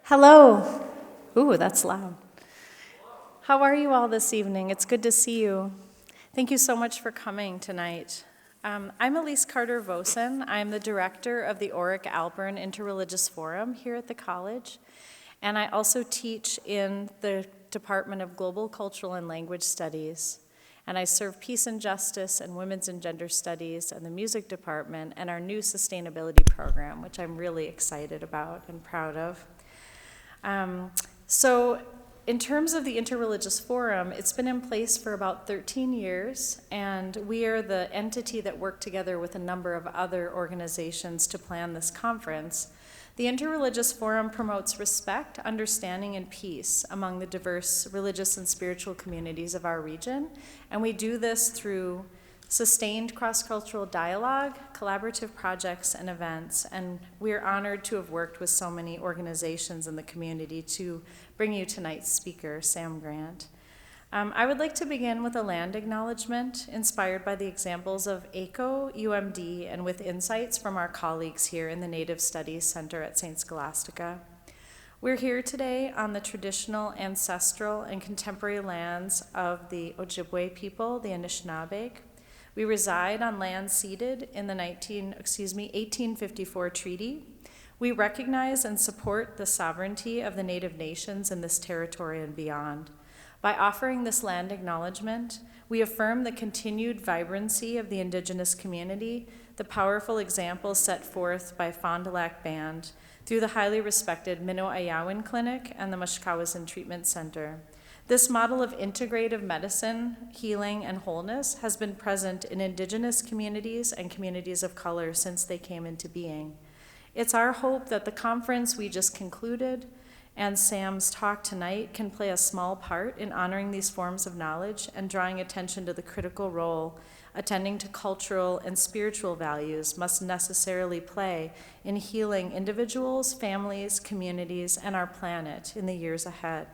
Hello. Ooh, that's loud. How are you all this evening? It's good to see you. Thank you so much for coming tonight. I'm Elise Carter-Vosen. I'm the director of the Oric-Alpern Interreligious Forum here at the college, and I also teach in the Department of Global Cultural and Language Studies, and I serve Peace and Justice and Women's and Gender Studies and the Music Department and our new sustainability program, which I'm really excited about and proud of. So in terms of the Interreligious Forum, it's been in place for about 13 years, and we are the entity that worked together with a number of other organizations to plan this conference. The Interreligious Forum promotes respect, understanding, and peace among the diverse religious and spiritual communities of our region, and we do this through sustained cross-cultural dialogue, collaborative projects, and events, and we're honored to have worked with so many organizations in the community to bring you tonight's speaker, Sam Grant. I would like to begin with a land acknowledgement inspired by the examples of ECO, UMD, and with insights from our colleagues here in the Native Studies Center at St. Scholastica. We're here today on the traditional, ancestral, and contemporary lands of the Ojibwe people, the Anishinaabe. We reside on land ceded in the 1854 treaty. We recognize and support the sovereignty of the Native nations in this territory and beyond. By offering this land acknowledgement, we affirm the continued vibrancy of the Indigenous community, the powerful examples set forth by Fond du Lac Band through the highly respected Minnow Ayawin Clinic and the Mushkawasin Treatment Center. This model of integrative medicine, healing, and wholeness has been present in Indigenous communities and communities of color since they came into being. It's our hope that the conference we just concluded and Sam's talk tonight can play a small part in honoring these forms of knowledge and drawing attention to the critical role attending to cultural and spiritual values must necessarily play in healing individuals, families, communities, and our planet in the years ahead.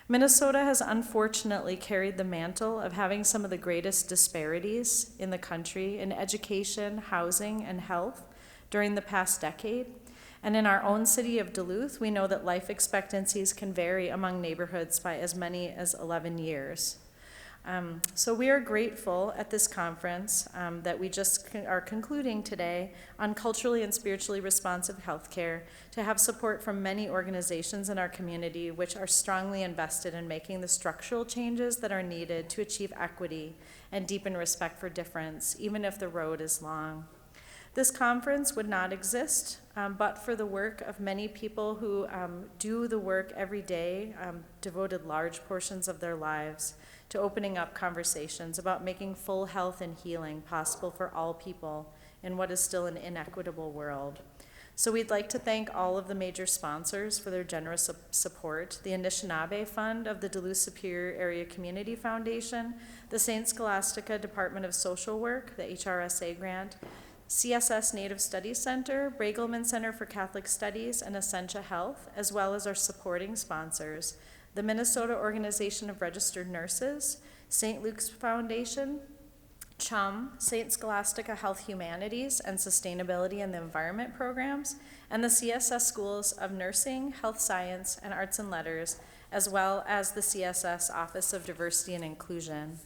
Minnesota has unfortunately carried the mantle of having some of the greatest disparities in the country in education, housing, and health during the past decade. And in our own city of Duluth, we know that life expectancies can vary among neighborhoods by as many as 11 years. So we are grateful at this conference that we just are concluding today on culturally and spiritually responsive healthcare to have support from many organizations in our community which are strongly invested in making the structural changes that are needed to achieve equity and deepen respect for difference, even if the road is long. This conference would not exist but for the work of many people who do the work every day, devoted large portions of their lives to opening up conversations about making full health and healing possible for all people in what is still an inequitable world. So we'd like to thank all of the major sponsors for their generous support, the Anishinaabe Fund of the Duluth Superior Area Community Foundation, the St. Scholastica Department of Social Work, the HRSA grant, CSS Native Studies Center, Bragelman Center for Catholic Studies, and Essentia Health, as well as our supporting sponsors, the Minnesota Organization of Registered Nurses, St. Luke's Foundation, CHUM, St. Scholastica Health Humanities and Sustainability and the Environment programs, and the CSS Schools of Nursing, Health Science, and Arts and Letters, as well as the CSS Office of Diversity and Inclusion.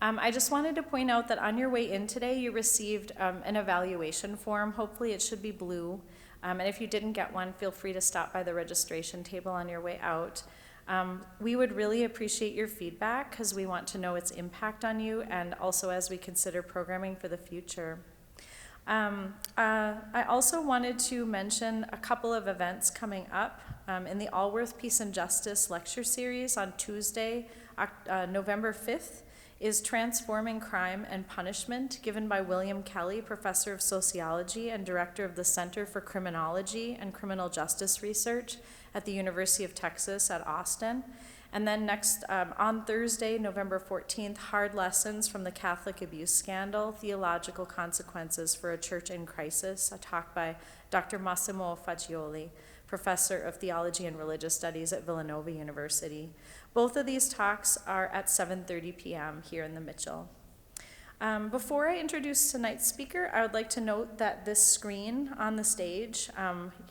I just wanted to point out that on your way in today, you received an evaluation form. Hopefully it should be blue. And if you didn't get one, feel free to stop by the registration table on your way out. We would really appreciate your feedback because we want to know its impact on you and also as we consider programming for the future. I also wanted to mention a couple of events coming up in the Allworth Peace and Justice lecture series on Tuesday, November 5th. Is Transforming Crime and Punishment, given by William Kelly, Professor of Sociology and Director of the Center for Criminology and Criminal Justice Research at the University of Texas at Austin. And then next, on Thursday, November 14th, Hard Lessons from the Catholic Abuse Scandal, Theological Consequences for a Church in Crisis, a talk by Dr. Massimo Fagioli, Professor of Theology and Religious Studies at Villanova University. Both of these talks are at 7:30 p.m. here in the Mitchell. Before I introduce tonight's speaker, I would like to note that this screen on the stage,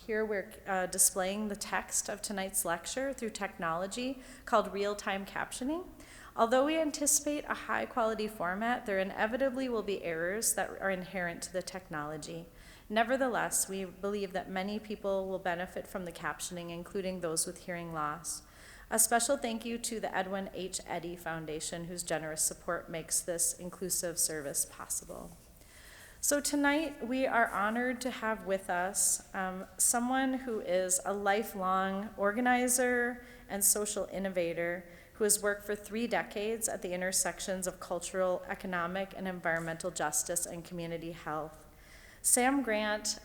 here we're displaying the text of tonight's lecture through technology called real-time captioning. Although we anticipate a high-quality format, there inevitably will be errors that are inherent to the technology. Nevertheless, we believe that many people will benefit from the captioning, including those with hearing loss. A special thank you to the Edwin H. Eddy Foundation, whose generous support makes this inclusive service possible. So tonight, we are honored to have with us someone who is a lifelong organizer and social innovator who has worked for 3 decades at the intersections of cultural, economic, and environmental justice and community health. Sam Grant,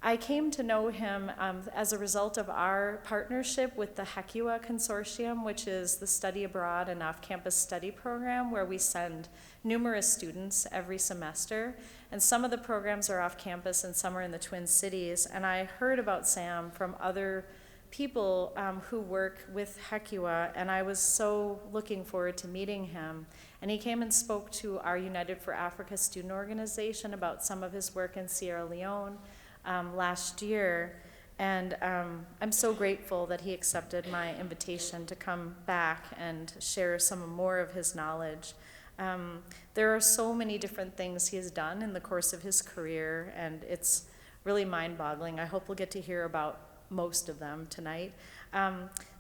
I came to know him as a result of our partnership with the HECUA Consortium, which is the Study Abroad and Off-Campus Study Program, where we send numerous students every semester. And some of the programs are off-campus and some are in the Twin Cities. And I heard about Sam from other people who work with HECUA, and I was so looking forward to meeting him. And he came and spoke to our United for Africa student organization about some of his work in Sierra Leone last year, and I'm so grateful that he accepted my invitation to come back and share some more of his knowledge. There are so many different things he has done in the course of his career, and it's really mind-boggling. I hope we'll get to hear about most of them tonight.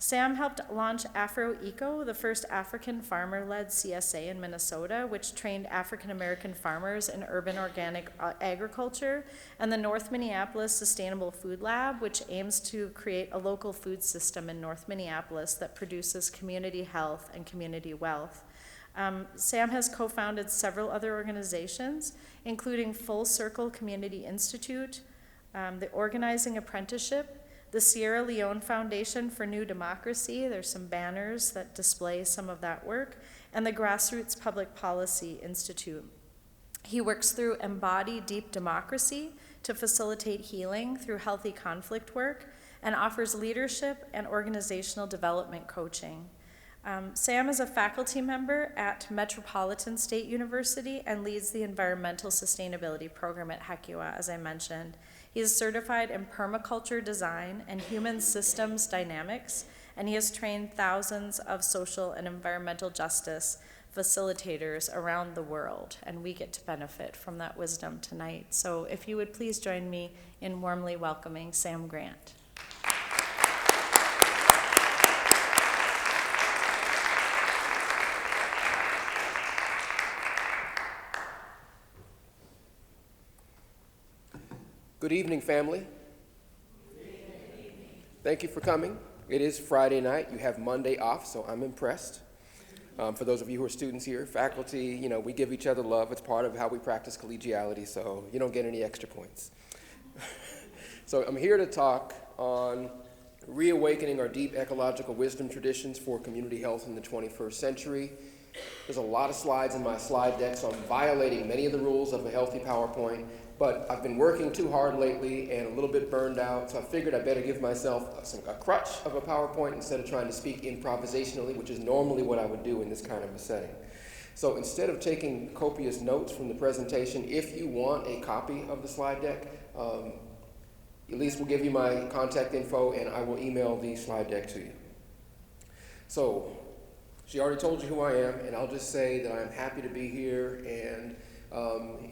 Sam helped launch Afro Eco, the first African farmer-led CSA in Minnesota, which trained African-American farmers in urban organic agriculture, and the North Minneapolis Sustainable Food Lab, which aims to create a local food system in North Minneapolis that produces community health and community wealth. Sam has co-founded several other organizations, including Full Circle Community Institute, the Organizing Apprenticeship, the Sierra Leone Foundation for New Democracy. There's some banners that display some of that work, and the Grassroots Public Policy Institute. He works through Embody Deep Democracy to facilitate healing through healthy conflict work, and offers leadership and organizational development coaching. Sam is a faculty member at Metropolitan State University and leads the environmental sustainability program at HECUA, as I mentioned. He is certified in permaculture design and human systems dynamics, and he has trained thousands of social and environmental justice facilitators around the world, and we get to benefit from that wisdom tonight. So if you would please join me in warmly welcoming Sam Grant. Good evening, family. Thank you for coming. It is Friday night. You have Monday off, so I'm impressed. For those of you who are students here, faculty, we give each other love. It's part of how we practice collegiality, so you don't get any extra points. So I'm here to talk on reawakening our deep ecological wisdom traditions for community health in the 21st century. There's a lot of slides in my slide deck, so I'm violating many of the rules of a healthy PowerPoint. But I've been working too hard lately and a little bit burned out, so I figured I better give myself a crutch of a PowerPoint instead of trying to speak improvisationally, which is normally what I would do in this kind of a setting. So instead of taking copious notes from the presentation, if you want a copy of the slide deck, Elise will give you my contact info and I will email the slide deck to you. So she already told you who I am, and I'll just say that I'm happy to be here, and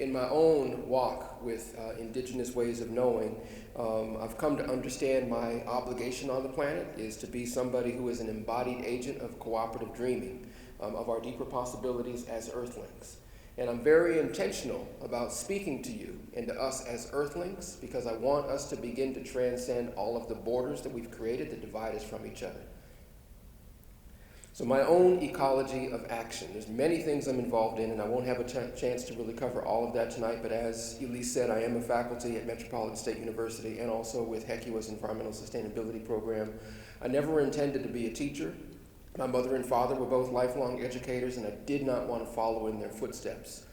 in my own walk with indigenous ways of knowing, I've come to understand my obligation on the planet is to be somebody who is an embodied agent of cooperative dreaming, of our deeper possibilities as earthlings. And I'm very intentional about speaking to you and to us as earthlings because I want us to begin to transcend all of the borders that we've created that divide us from each other. So my own ecology of action. There's many things I'm involved in, and I won't have a chance to really cover all of that tonight, but as Elise said, I am a faculty at Metropolitan State University and also with HECUA's Environmental Sustainability Program. I never intended to be a teacher. My mother and father were both lifelong educators, and I did not want to follow in their footsteps.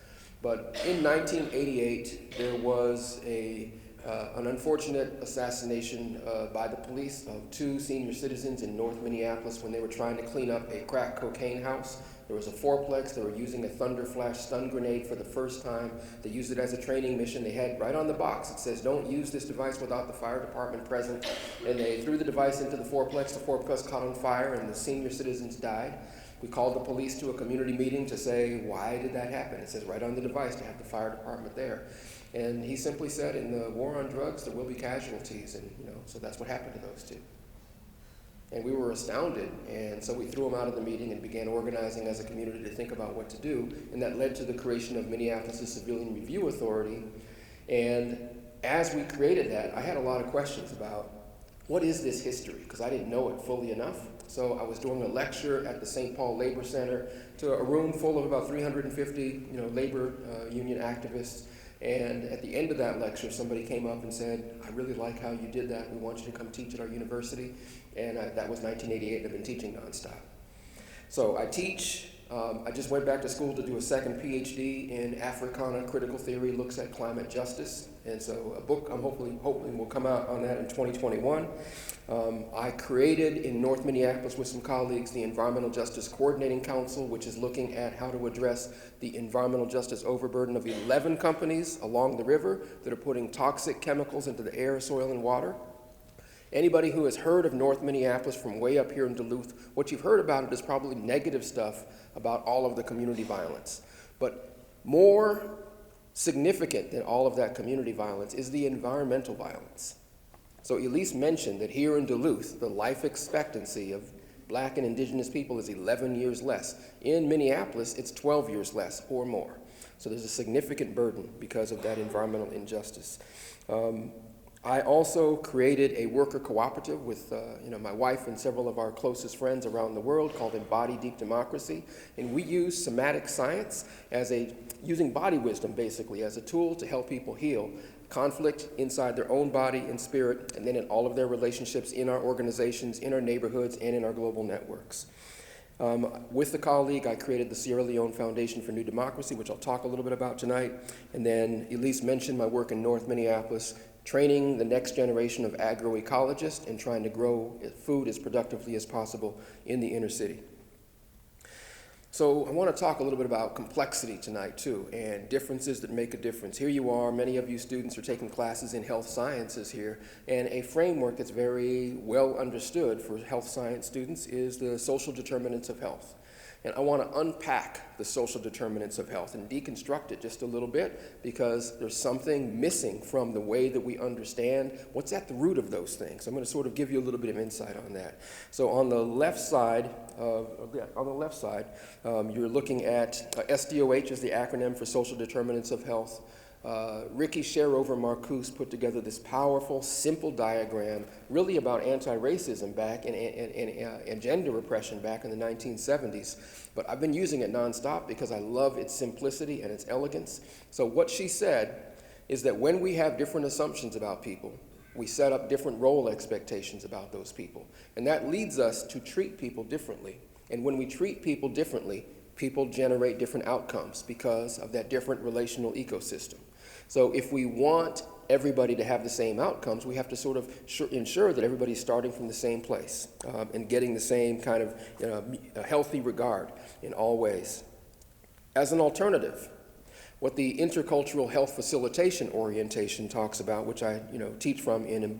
But in 1988, there was an unfortunate assassination by the police of 2 senior citizens in North Minneapolis when they were trying to clean up a crack cocaine house There was a fourplex. They were using a Thunder Flash stun grenade for the first time. They used it as a training mission. They had right on the box, it says, don't use this device without the fire department present. And they threw the device into the fourplex caught on fire, and the senior citizens died. We called the police to a community meeting to say, why did that happen? It says right on the device to have the fire department there. And he simply said, in the war on drugs, there will be casualties, and so that's what happened to those two. And we were astounded, and so we threw him out of the meeting and began organizing as a community to think about what to do, and that led to the creation of Minneapolis' Civilian Review Authority. And as we created that, I had a lot of questions about what is this history, because I didn't know it fully enough. So I was doing a lecture at the St. Paul Labor Center to a room full of about 350 labor union activists. And at the end of that lecture, somebody came up and said, I really like how you did that. We want you to come teach at our university. And that was 1988, and I've been teaching nonstop. So I teach. I just went back to school to do a second PhD in Africana critical theory, looks at climate justice. And so a book I'm hopefully will come out on that in 2021. I created in North Minneapolis with some colleagues the Environmental Justice Coordinating Council, which is looking at how to address the environmental justice overburden of 11 companies along the river that are putting toxic chemicals into the air, soil, and water. Anybody who has heard of North Minneapolis from way up here in Duluth, what you've heard about it is probably negative stuff about all of the community violence. But more significant than all of that community violence is the environmental violence. So Elise mentioned that here in Duluth, the life expectancy of Black and Indigenous people is 11 years less. In Minneapolis, it's 12 years less or more. So there's a significant burden because of that environmental injustice. I also created a worker cooperative with my wife and several of our closest friends around the world called Embody Deep Democracy. And we use somatic science using body wisdom basically as a tool to help people heal conflict inside their own body and spirit, and then in all of their relationships in our organizations, in our neighborhoods, and in our global networks. With the colleague, I created the Sierra Leone Foundation for New Democracy, which I'll talk a little bit about tonight. And then Elise mentioned my work in North Minneapolis, training the next generation of agroecologists and trying to grow food as productively as possible in the inner city. So I want to talk a little bit about complexity tonight too, and differences that make a difference. Here you are, many of you students are taking classes in health sciences here, and a framework that's very well understood for health science students is the social determinants of health. And I want to unpack the social determinants of health and deconstruct it just a little bit, because there's something missing from the way that we understand what's at the root of those things. I'm going to sort of give you a little bit of insight on that. So on the left side, you're looking at SDOH is the acronym for Social Determinants of Health. Ricky Sharover Marcuse put together this powerful, simple diagram really about anti-racism back and gender repression back in the 1970s. But I've been using it nonstop because I love its simplicity and its elegance. So what she said is that when we have different assumptions about people, we set up different role expectations about those people. And that leads us to treat people differently. And when we treat people differently, people generate different outcomes because of that different relational ecosystem. So if we want everybody to have the same outcomes, we have to sort of ensure that everybody's starting from the same place and getting the same kind of healthy regard in all ways. As an alternative, what the intercultural health facilitation orientation talks about, which I teach from in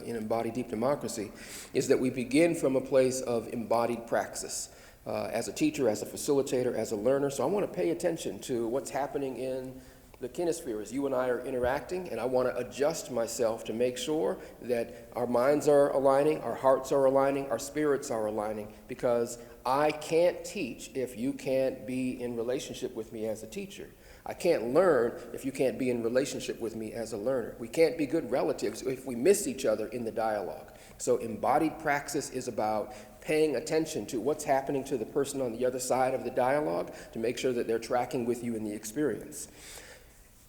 Embody Deep Democracy, is that we begin from a place of embodied praxis. As a teacher, as a facilitator, as a learner. So I want to pay attention to what's happening in the kinesphere as you and I are interacting, and I want to adjust myself to make sure that our minds are aligning, our hearts are aligning, our spirits are aligning, because I can't teach if you can't be in relationship with me as a teacher. I can't learn if you can't be in relationship with me as a learner. We can't be good relatives if we miss each other in the dialogue. So embodied praxis is about paying attention to what's happening to the person on the other side of the dialogue to make sure that they're tracking with you in the experience.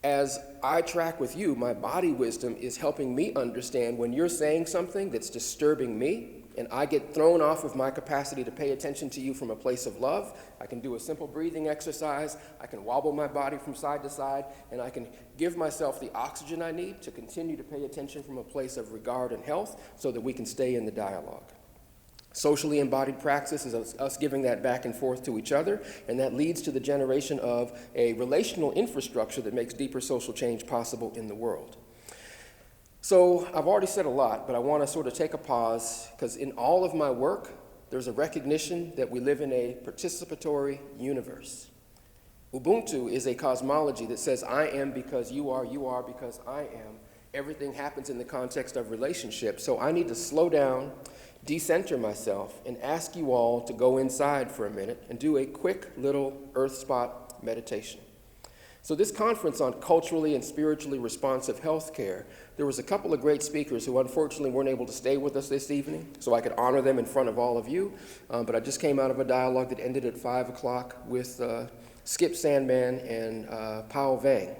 As I track with you, my body wisdom is helping me understand when you're saying something that's disturbing me, and I get thrown off of my capacity to pay attention to you from a place of love. I can do a simple breathing exercise, I can wobble my body from side to side, and I can give myself the oxygen I need to continue to pay attention from a place of regard and health so that we can stay in the dialogue. Socially embodied praxis is us giving that back and forth to each other, and that leads to the generation of a relational infrastructure that makes deeper social change possible in the world. So I've already said a lot, but I want to sort of take a pause, because in all of my work, there's a recognition that we live in a participatory universe. Ubuntu is a cosmology that says, I am because you are because I am. Everything happens in the context of relationship, so I need to slow down, decenter myself, and ask you all to go inside for a minute and do a quick little earth spot meditation. So this conference on culturally and spiritually responsive healthcare, there was a couple of great speakers who unfortunately weren't able to stay with us this evening, so I could honor them in front of all of you. But I just came out of a dialogue that ended at 5 o'clock with Skip Sandman and Pao Vang.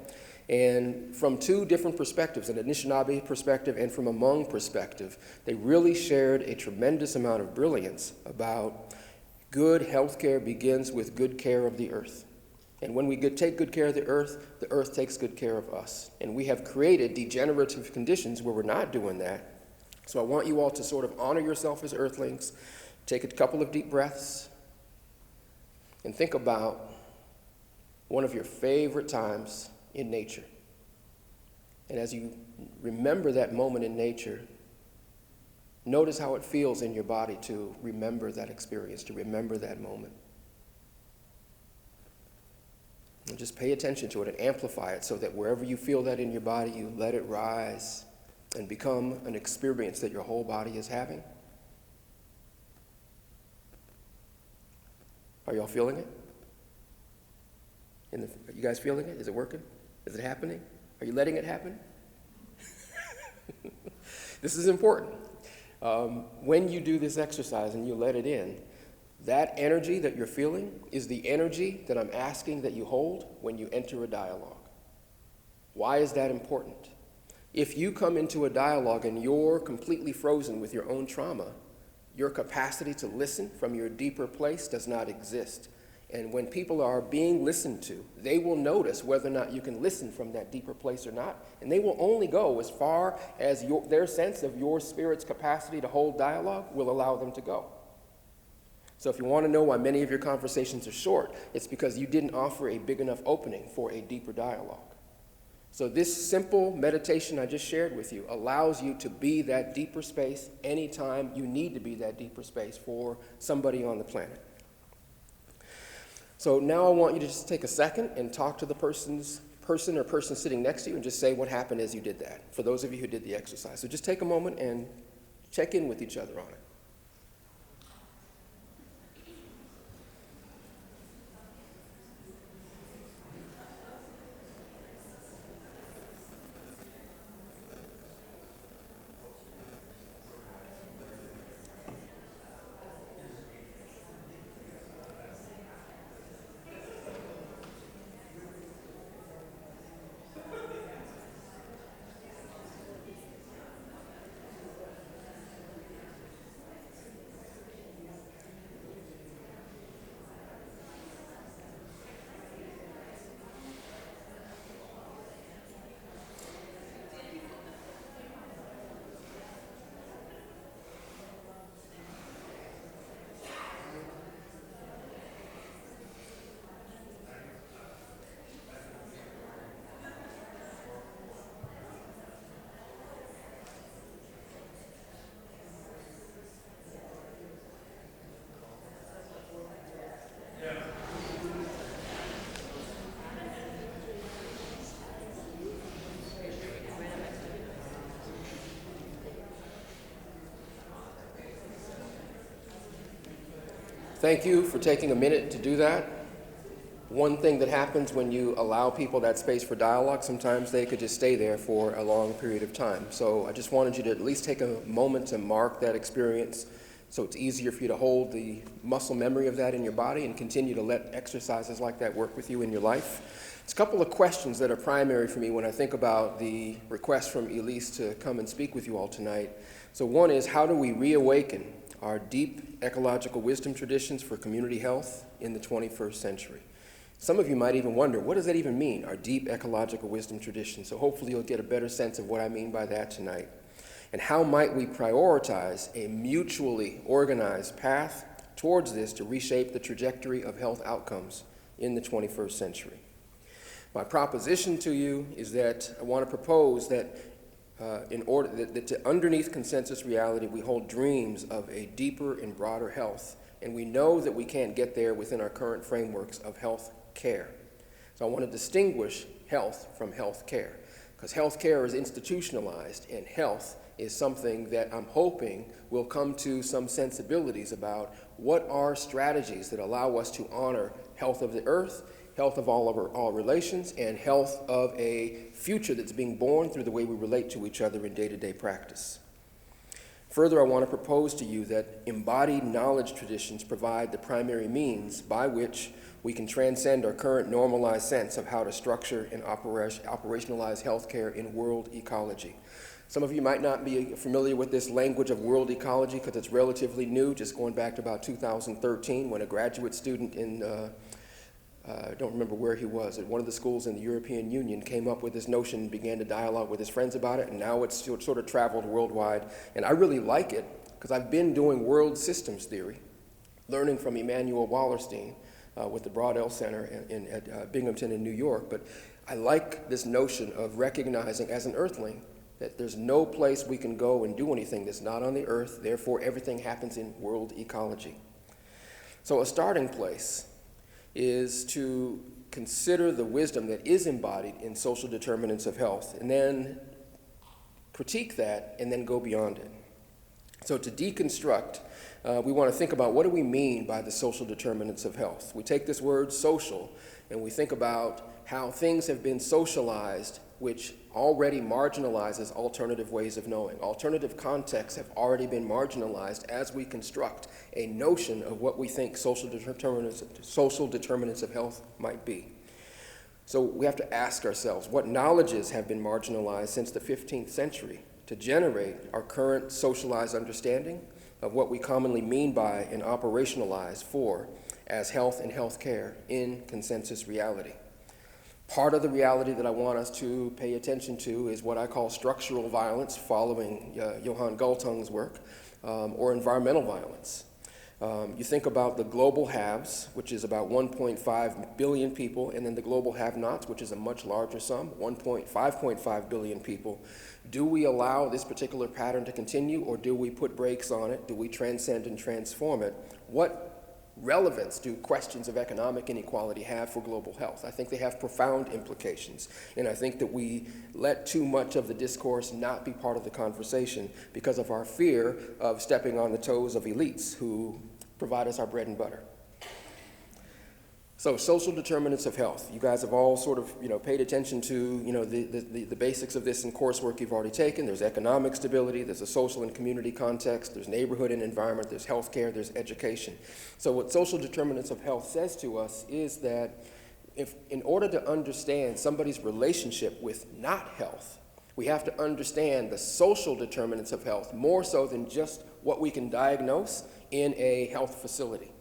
And from two different perspectives, an Anishinaabe perspective and from a Hmong perspective, they really shared a tremendous amount of brilliance about good healthcare begins with good care of the earth. And when we take good care of the earth takes good care of us. And we have created degenerative conditions where we're not doing that. So I want you all to sort of honor yourself as earthlings, take a couple of deep breaths, and think about one of your favorite times in nature. And as you remember that moment in nature, notice how it feels in your body to remember that experience, to remember that moment. And just pay attention to it and amplify it so that wherever you feel that in your body, you let it rise and become an experience that your whole body is having. Are y'all feeling it? Are you guys feeling it? Is it working? Is it happening? Are you letting it happen? This is important. When you do this exercise and you let it in, that energy that you're feeling is the energy that I'm asking that you hold when you enter a dialogue. Why is that important? If you come into a dialogue and you're completely frozen with your own trauma, your capacity to listen from your deeper place does not exist. And when people are being listened to, they will notice whether or not you can listen from that deeper place or not. And they will only go as far as their sense of your spirit's capacity to hold dialogue will allow them to go. So if you want to know why many of your conversations are short, it's because you didn't offer a big enough opening for a deeper dialogue. So this simple meditation I just shared with you allows you to be that deeper space anytime you need to be that deeper space for somebody on the planet. So now I want you to just take a second and talk to the person sitting next to you and just say what happened as you did that, for those of you who did the exercise. So just take a moment and check in with each other on it. Thank you for taking a minute to do that. One thing that happens when you allow people that space for dialogue, sometimes they could just stay there for a long period of time. So I just wanted you to at least take a moment to mark that experience so it's easier for you to hold the muscle memory of that in your body and continue to let exercises like that work with you in your life. It's a couple of questions that are primary for me when I think about the request from Elise to come and speak with you all tonight. So one is, how do we reawaken our deep ecological wisdom traditions for community health in the 21st century? Some of you might even wonder, what does that even mean, our deep ecological wisdom tradition? So hopefully you'll get a better sense of what I mean by that tonight. And how might we prioritize a mutually organized path towards this to reshape the trajectory of health outcomes in the 21st century? My proposition to you is that I want to propose that underneath consensus reality, we hold dreams of a deeper and broader health, and we know that we can't get there within our current frameworks of health care. So I want to distinguish health from health care, because health care is institutionalized, and health is something that I'm hoping will come to some sensibilities about what are strategies that allow us to honor health of the earth, health of all relations, and health of a future that's being born through the way we relate to each other in day-to-day practice. Further, I want to propose to you that embodied knowledge traditions provide the primary means by which we can transcend our current normalized sense of how to structure and operationalize healthcare in world ecology. Some of you might not be familiar with this language of world ecology because it's relatively new, just going back to about 2013 when a graduate student in I don't remember where he was, at one of the schools in the European Union, came up with this notion and began to dialogue with his friends about it, and now it's sort of traveled worldwide. And I really like it because I've been doing world systems theory, learning from Emanuel Wallerstein with the Broad Center at Binghamton in New York. But I like this notion of recognizing as an earthling that there's no place we can go and do anything that's not on the earth, therefore everything happens in world ecology. So a starting place is to consider the wisdom that is embodied in social determinants of health, and then critique that, and then go beyond it. So to deconstruct, we want to think about what do we mean by the social determinants of health. We take this word social, and we think about how things have been socialized which already marginalizes alternative ways of knowing. Alternative contexts have already been marginalized as we construct a notion of what we think social determinants of health might be. So we have to ask ourselves, what knowledges have been marginalized since the 15th century to generate our current socialized understanding of what we commonly mean by and operationalize for as health and health care in consensus reality? Part of the reality that I want us to pay attention to is what I call structural violence, following Johan Galtung's work, or environmental violence. You think about the global haves, which is about 1.5 billion people, and then the global have-nots, which is a much larger sum, 5.5 billion people. Do we allow this particular pattern to continue, or do we put brakes on it? Do we transcend and transform it? What relevance do questions of economic inequality have for global health? I think they have profound implications, and I think that we let too much of the discourse not be part of the conversation because of our fear of stepping on the toes of elites who provide us our bread and butter. So social determinants of health. You guys have all sort of, paid attention to, the basics of this in coursework you've already taken. There's economic stability, there's a social and community context, there's neighborhood and environment, there's healthcare, there's education. So what social determinants of health says to us is that if, in order to understand somebody's relationship with not health, we have to understand the social determinants of health more so than just what we can diagnose in a health facility.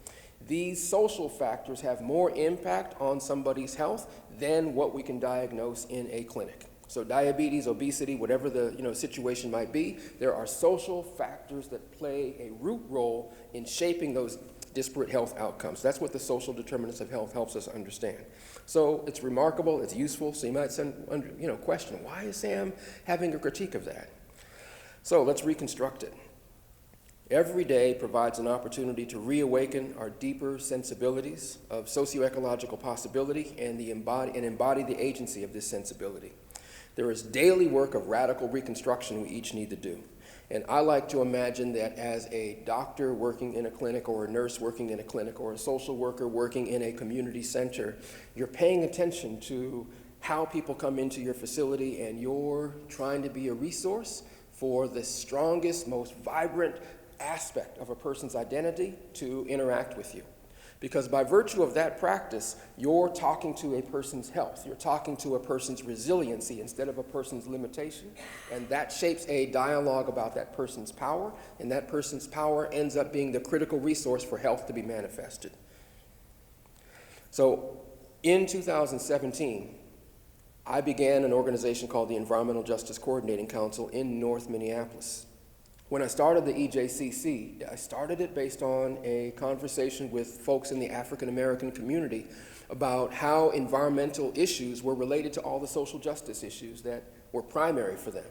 These social factors have more impact on somebody's health than what we can diagnose in a clinic. So diabetes, obesity, whatever the situation might be, there are social factors that play a root role in shaping those disparate health outcomes. That's what the social determinants of health helps us understand. So it's remarkable, it's useful, so you might question, why is Sam having a critique of that? So let's reconstruct it. Every day provides an opportunity to reawaken our deeper sensibilities of socio-ecological possibility and embody the agency of this sensibility. There is daily work of radical reconstruction we each need to do. And I like to imagine that as a doctor working in a clinic, or a nurse working in a clinic, or a social worker working in a community center, you're paying attention to how people come into your facility, and you're trying to be a resource for the strongest, most vibrant aspect of a person's identity to interact with you. Because by virtue of that practice, you're talking to a person's health. You're talking to a person's resiliency instead of a person's limitation. And that shapes a dialogue about that person's power, and that person's power ends up being the critical resource for health to be manifested. So in 2017, I began an organization called the Environmental Justice Coordinating Council in North Minneapolis. When I started the EJCC, I started it based on a conversation with folks in the African American community about how environmental issues were related to all the social justice issues that were primary for them.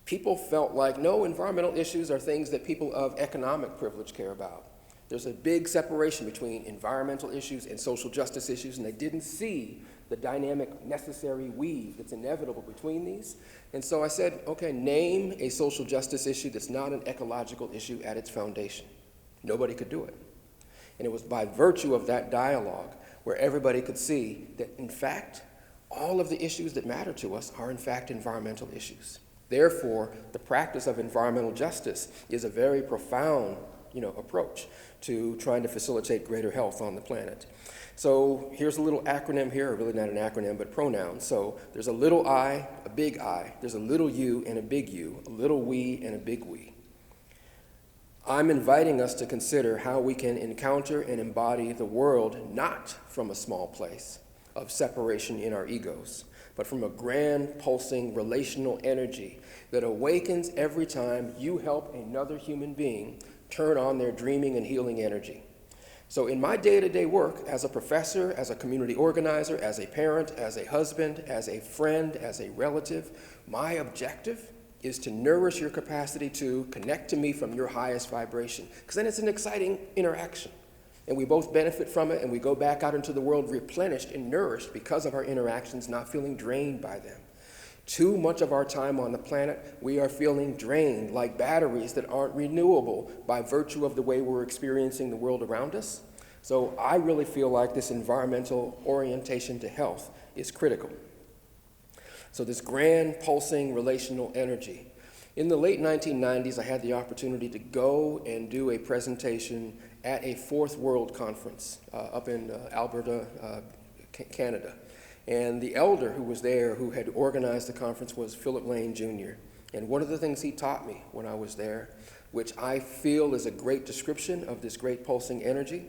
People felt like, no, environmental issues are things that people of economic privilege care about. There's a big separation between environmental issues and social justice issues, and they didn't see the dynamic, necessary weave that's inevitable between these. And so I said, okay, name a social justice issue that's not an ecological issue at its foundation. Nobody could do it. And it was by virtue of that dialogue where everybody could see that, in fact, all of the issues that matter to us are, in fact, environmental issues. Therefore, the practice of environmental justice is a very profound, approach to trying to facilitate greater health on the planet. So here's a little acronym here, or really not an acronym, but pronouns. So there's a little I, a big I. There's a little you and a big you, a little we and a big we. I'm inviting us to consider how we can encounter and embody the world not from a small place of separation in our egos, but from a grand, pulsing, relational energy that awakens every time you help another human being turn on their dreaming and healing energy. So in my day-to-day work as a professor, as a community organizer, as a parent, as a husband, as a friend, as a relative, my objective is to nourish your capacity to connect to me from your highest vibration, because then it's an exciting interaction. And we both benefit from it, and we go back out into the world replenished and nourished because of our interactions, not feeling drained by them. Too much of our time on the planet, we are feeling drained like batteries that aren't renewable by virtue of the way we're experiencing the world around us. So I really feel like this environmental orientation to health is critical. So this grand, pulsing, relational energy. In the late 1990s, I had the opportunity to go and do a presentation at a Fourth World Conference up in Alberta, Canada. And the elder who was there, who had organized the conference, was Philip Lane Jr. And one of the things he taught me when I was there, which I feel is a great description of this great pulsing energy,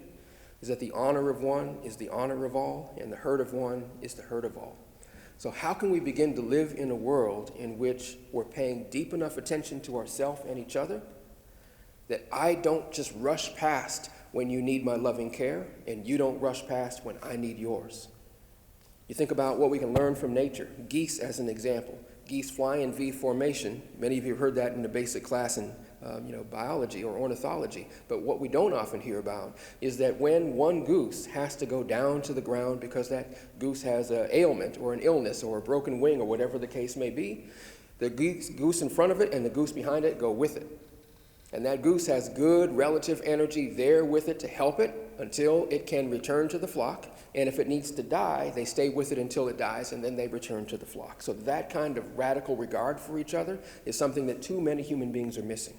is that the honor of one is the honor of all, and the hurt of one is the hurt of all. So how can we begin to live in a world in which we're paying deep enough attention to ourselves and each other that I don't just rush past when you need my loving care, and you don't rush past when I need yours? You think about what we can learn from nature. Geese as an example. Geese fly in V formation. Many of you have heard that in the basic class in biology or ornithology. But what we don't often hear about is that when one goose has to go down to the ground because that goose has an ailment or an illness or a broken wing or whatever the case may be, the goose in front of it and the goose behind it go with it. And that goose has good relative energy there with it to help it until it can return to the flock. And if it needs to die, they stay with it until it dies, and then they return to the flock. So that kind of radical regard for each other is something that too many human beings are missing.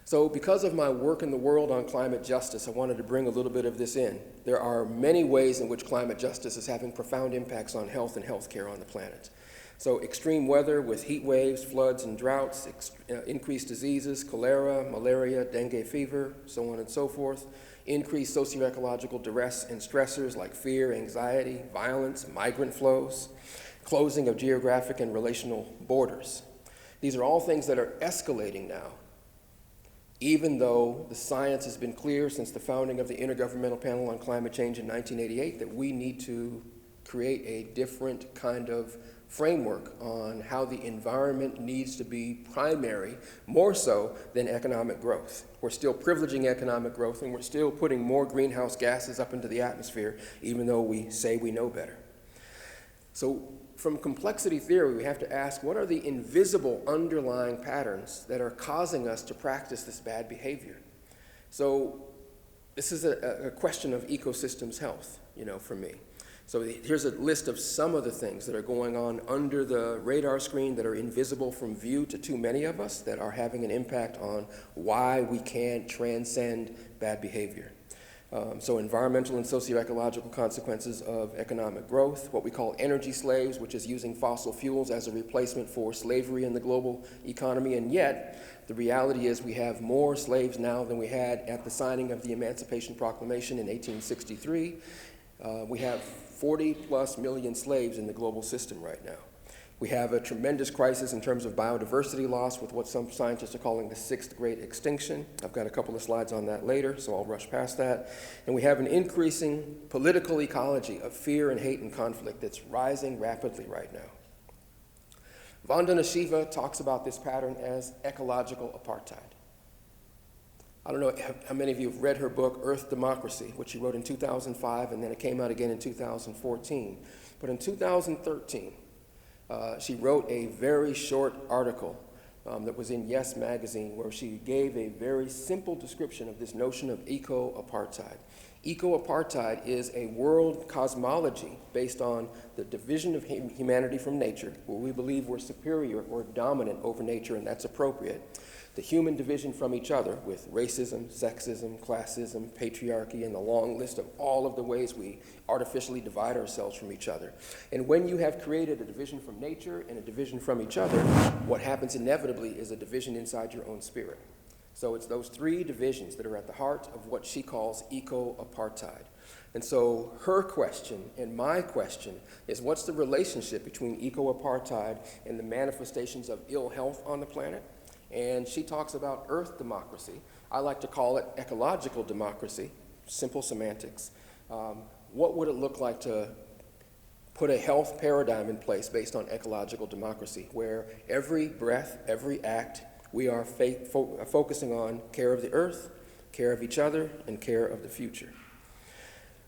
So because of my work in the world on climate justice, I wanted to bring a little bit of this in. There are many ways in which climate justice is having profound impacts on health and healthcare on the planet. So extreme weather with heat waves, floods, and droughts, increased diseases, cholera, malaria, dengue fever, so on and so forth, increased socio-ecological duress and stressors like fear, anxiety, violence, migrant flows, closing of geographic and relational borders. These are all things that are escalating now, even though the science has been clear since the founding of the Intergovernmental Panel on Climate Change in 1988 that we need to create a different kind of framework on how the environment needs to be primary, more so than economic growth. We're still privileging economic growth, and we're still putting more greenhouse gases up into the atmosphere, even though we say we know better. So from complexity theory, we have to ask, what are the invisible underlying patterns that are causing us to practice this bad behavior? So this is a question of ecosystems health, for me. So here's a list of some of the things that are going on under the radar screen that are invisible from view to too many of us, that are having an impact on why we can't transcend bad behavior. So environmental and socio-ecological consequences of economic growth, what we call energy slaves, which is using fossil fuels as a replacement for slavery in the global economy, and yet the reality is we have more slaves now than we had at the signing of the Emancipation Proclamation in 1863. We have 40+ million slaves in the global system right now. We have a tremendous crisis in terms of biodiversity loss with what some scientists are calling the 6th great extinction. I've got a couple of slides on that later, so I'll rush past that. And we have an increasing political ecology of fear and hate and conflict that's rising rapidly right now. Vandana Shiva talks about this pattern as ecological apartheid. I don't know how many of you have read her book, Earth Democracy, which she wrote in 2005, and then it came out again in 2014. But in 2013, she wrote a very short article that was in Yes magazine, where she gave a very simple description of this notion of eco-apartheid. Eco-apartheid is a world cosmology based on the division of humanity from nature, where we believe we're superior or dominant over nature, and that's appropriate. The human division from each other with racism, sexism, classism, patriarchy, and the long list of all of the ways we artificially divide ourselves from each other. And when you have created a division from nature and a division from each other, what happens inevitably is a division inside your own spirit. So it's those three divisions that are at the heart of what she calls eco-apartheid. And so her question and my question is, what's the relationship between eco-apartheid and the manifestations of ill health on the planet? And she talks about earth democracy. I like to call it ecological democracy, simple semantics. What would it look like to put a health paradigm in place based on ecological democracy, where every breath, every act, we are focusing on care of the earth, care of each other, and care of the future.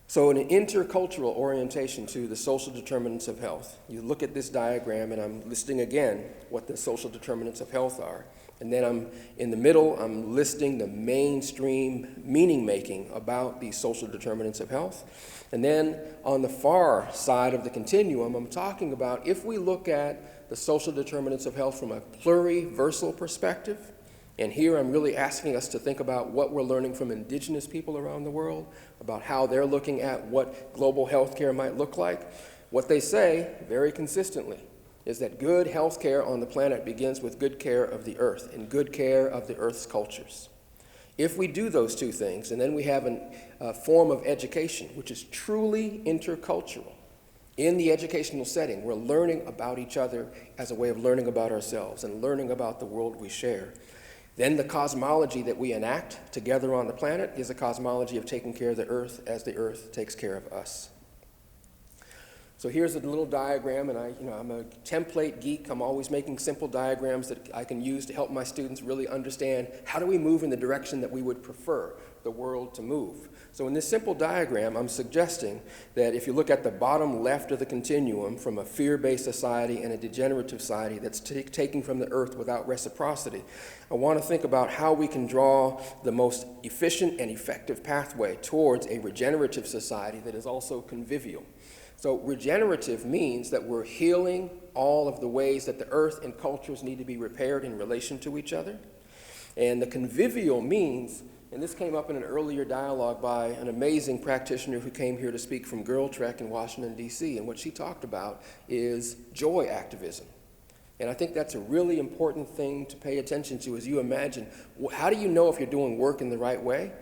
So an intercultural orientation to the social determinants of health. You look at this diagram, and I'm listing again what the social determinants of health are. And then in the middle, I'm listing the mainstream meaning making about these social determinants of health. And then on the far side of the continuum, I'm talking about if we look at the social determinants of health from a pluriversal perspective, and here I'm really asking us to think about what we're learning from indigenous people around the world, about how they're looking at what global health care might look like. What they say very consistently is that good health care on the planet begins with good care of the earth and good care of the earth's cultures. If we do those two things, and then we have a form of education which is truly intercultural, in the educational setting, we're learning about each other as a way of learning about ourselves and learning about the world we share. Then the cosmology that we enact together on the planet is a cosmology of taking care of the earth as the earth takes care of us. So here's a little diagram, and I'm a template geek. I'm always making simple diagrams that I can use to help my students really understand how do we move in the direction that we would prefer the world to move. So in this simple diagram, I'm suggesting that if you look at the bottom left of the continuum from a fear-based society and a degenerative society that's taking from the earth without reciprocity, I want to think about how we can draw the most efficient and effective pathway towards a regenerative society that is also convivial. So regenerative means that we're healing all of the ways that the earth and cultures need to be repaired in relation to each other. And the convivial means, and this came up in an earlier dialogue by an amazing practitioner who came here to speak from Girl Trek in Washington, D.C., and what she talked about is joy activism. And I think that's a really important thing to pay attention to as you imagine, how do you know if you're doing work in the right way?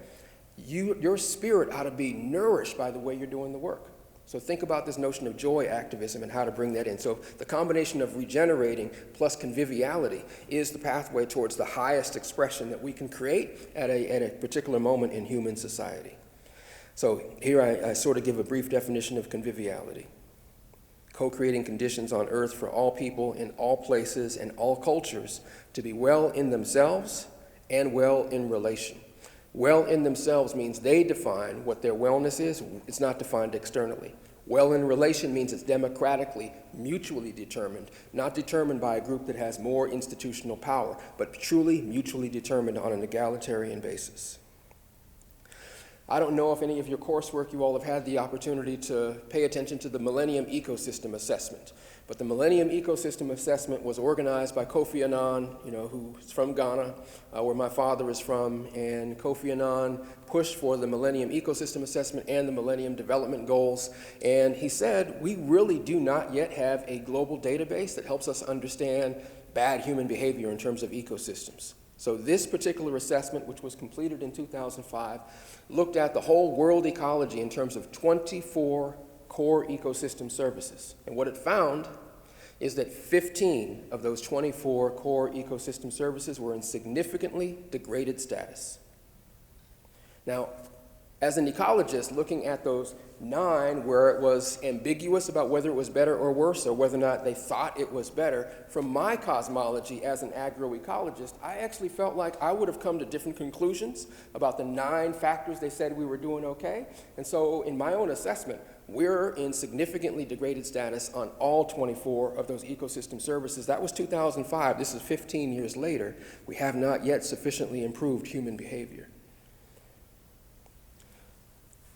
Your spirit ought to be nourished by the way you're doing the work. So think about this notion of joy activism and how to bring that in. So the combination of regenerating plus conviviality is the pathway towards the highest expression that we can create at a particular moment in human society. So here I sort of give a brief definition of conviviality. Co-creating conditions on earth for all people in all places and all cultures to be well in themselves and well in relation. Well in themselves means they define what their wellness is. It's not defined externally. Well in relation means it's democratically, mutually determined, not determined by a group that has more institutional power, but truly mutually determined on an egalitarian basis. I don't know if any of your coursework you all have had the opportunity to pay attention to the Millennium Ecosystem Assessment. But the Millennium Ecosystem Assessment was organized by Kofi Annan, who's from Ghana, where my father is from, and Kofi Annan pushed for the Millennium Ecosystem Assessment and the Millennium Development Goals, and he said, we really do not yet have a global database that helps us understand bad human behavior in terms of ecosystems. So this particular assessment, which was completed in 2005, looked at the whole world ecology in terms of 24 core ecosystem services. And what it found is that 15 of those 24 core ecosystem services were in significantly degraded status. Now, as an ecologist, looking at those 9 where it was ambiguous about whether it was better or worse, or whether or not they thought it was better, from my cosmology as an agroecologist, I actually felt like I would have come to different conclusions about the 9 factors they said we were doing okay. And so in my own assessment, we're in significantly degraded status on all 24 of those ecosystem services. That was 2005. This is 15 years later. We have not yet sufficiently improved human behavior.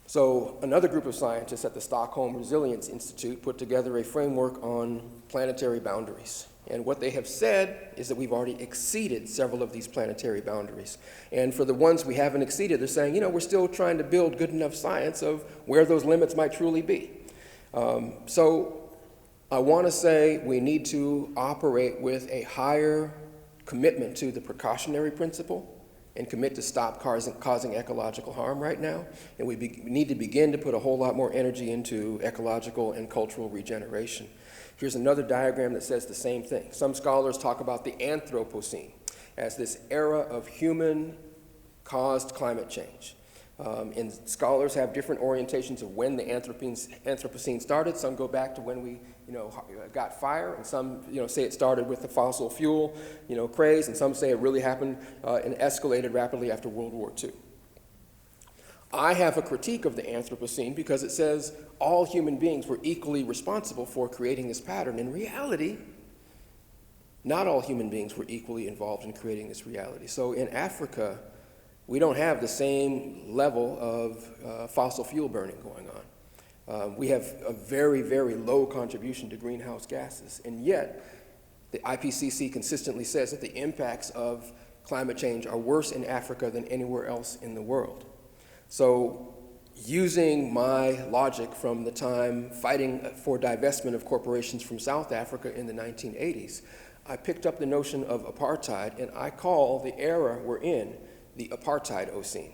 So another group of scientists at the Stockholm Resilience Institute put together a framework on planetary boundaries. And what they have said is that we've already exceeded several of these planetary boundaries. And for the ones we haven't exceeded, they're saying, we're still trying to build good enough science of where those limits might truly be. So I want to say we need to operate with a higher commitment to the precautionary principle and commit to stop causing ecological harm right now. And we need to begin to put a whole lot more energy into ecological and cultural regeneration. Here's another diagram that says the same thing. Some scholars talk about the Anthropocene as this era of human-caused climate change. And scholars have different orientations of when the Anthropocene started. Some go back to when we got fire, and some say it started with the fossil fuel craze, and some say it really happened and escalated rapidly after World War II. I have a critique of the Anthropocene because it says all human beings were equally responsible for creating this pattern. In reality, not all human beings were equally involved in creating this reality. So in Africa, we don't have the same level of fossil fuel burning going on. We have a very, very low contribution to greenhouse gases, and yet the IPCC consistently says that the impacts of climate change are worse in Africa than anywhere else in the world. So using my logic from the time fighting for divestment of corporations from South Africa in the 1980s, I picked up the notion of apartheid, and I call the era we're in the apartheid-ocene.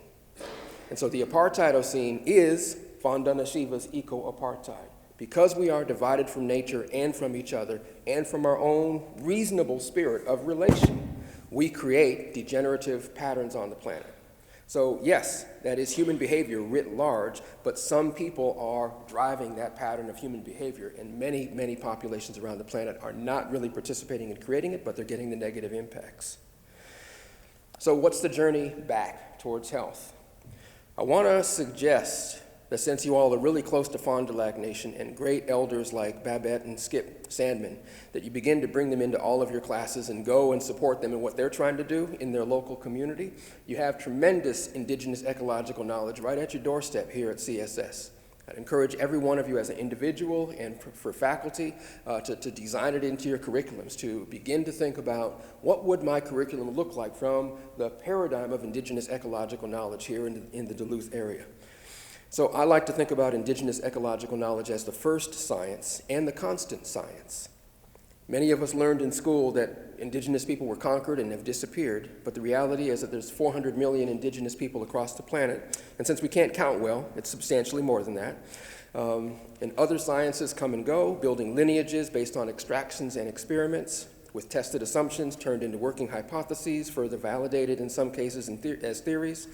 And so the apartheid-ocene is Vandana Shiva's eco-apartheid. Because we are divided from nature and from each other and from our own reasonable spirit of relation, we create degenerative patterns on the planet. So yes, that is human behavior writ large, but some people are driving that pattern of human behavior, and many, many populations around the planet are not really participating in creating it, but they're getting the negative impacts. So what's the journey back towards health? I want to suggest that since you all are really close to Fond du Lac Nation and great elders like Babette and Skip Sandman, that you begin to bring them into all of your classes and go and support them in what they're trying to do in their local community. You have tremendous indigenous ecological knowledge right at your doorstep here at CSS. I'd encourage every one of you as an individual and for faculty to design it into your curriculums, to begin to think about what would my curriculum look like from the paradigm of indigenous ecological knowledge here in the Duluth area. So I like to think about indigenous ecological knowledge as the first science and the constant science. Many of us learned in school that indigenous people were conquered and have disappeared, but the reality is that there's 400 million indigenous people across the planet, and since we can't count well, it's substantially more than that. And other sciences come and go, building lineages based on extractions and experiments, with tested assumptions turned into working hypotheses, further validated in some cases as theories.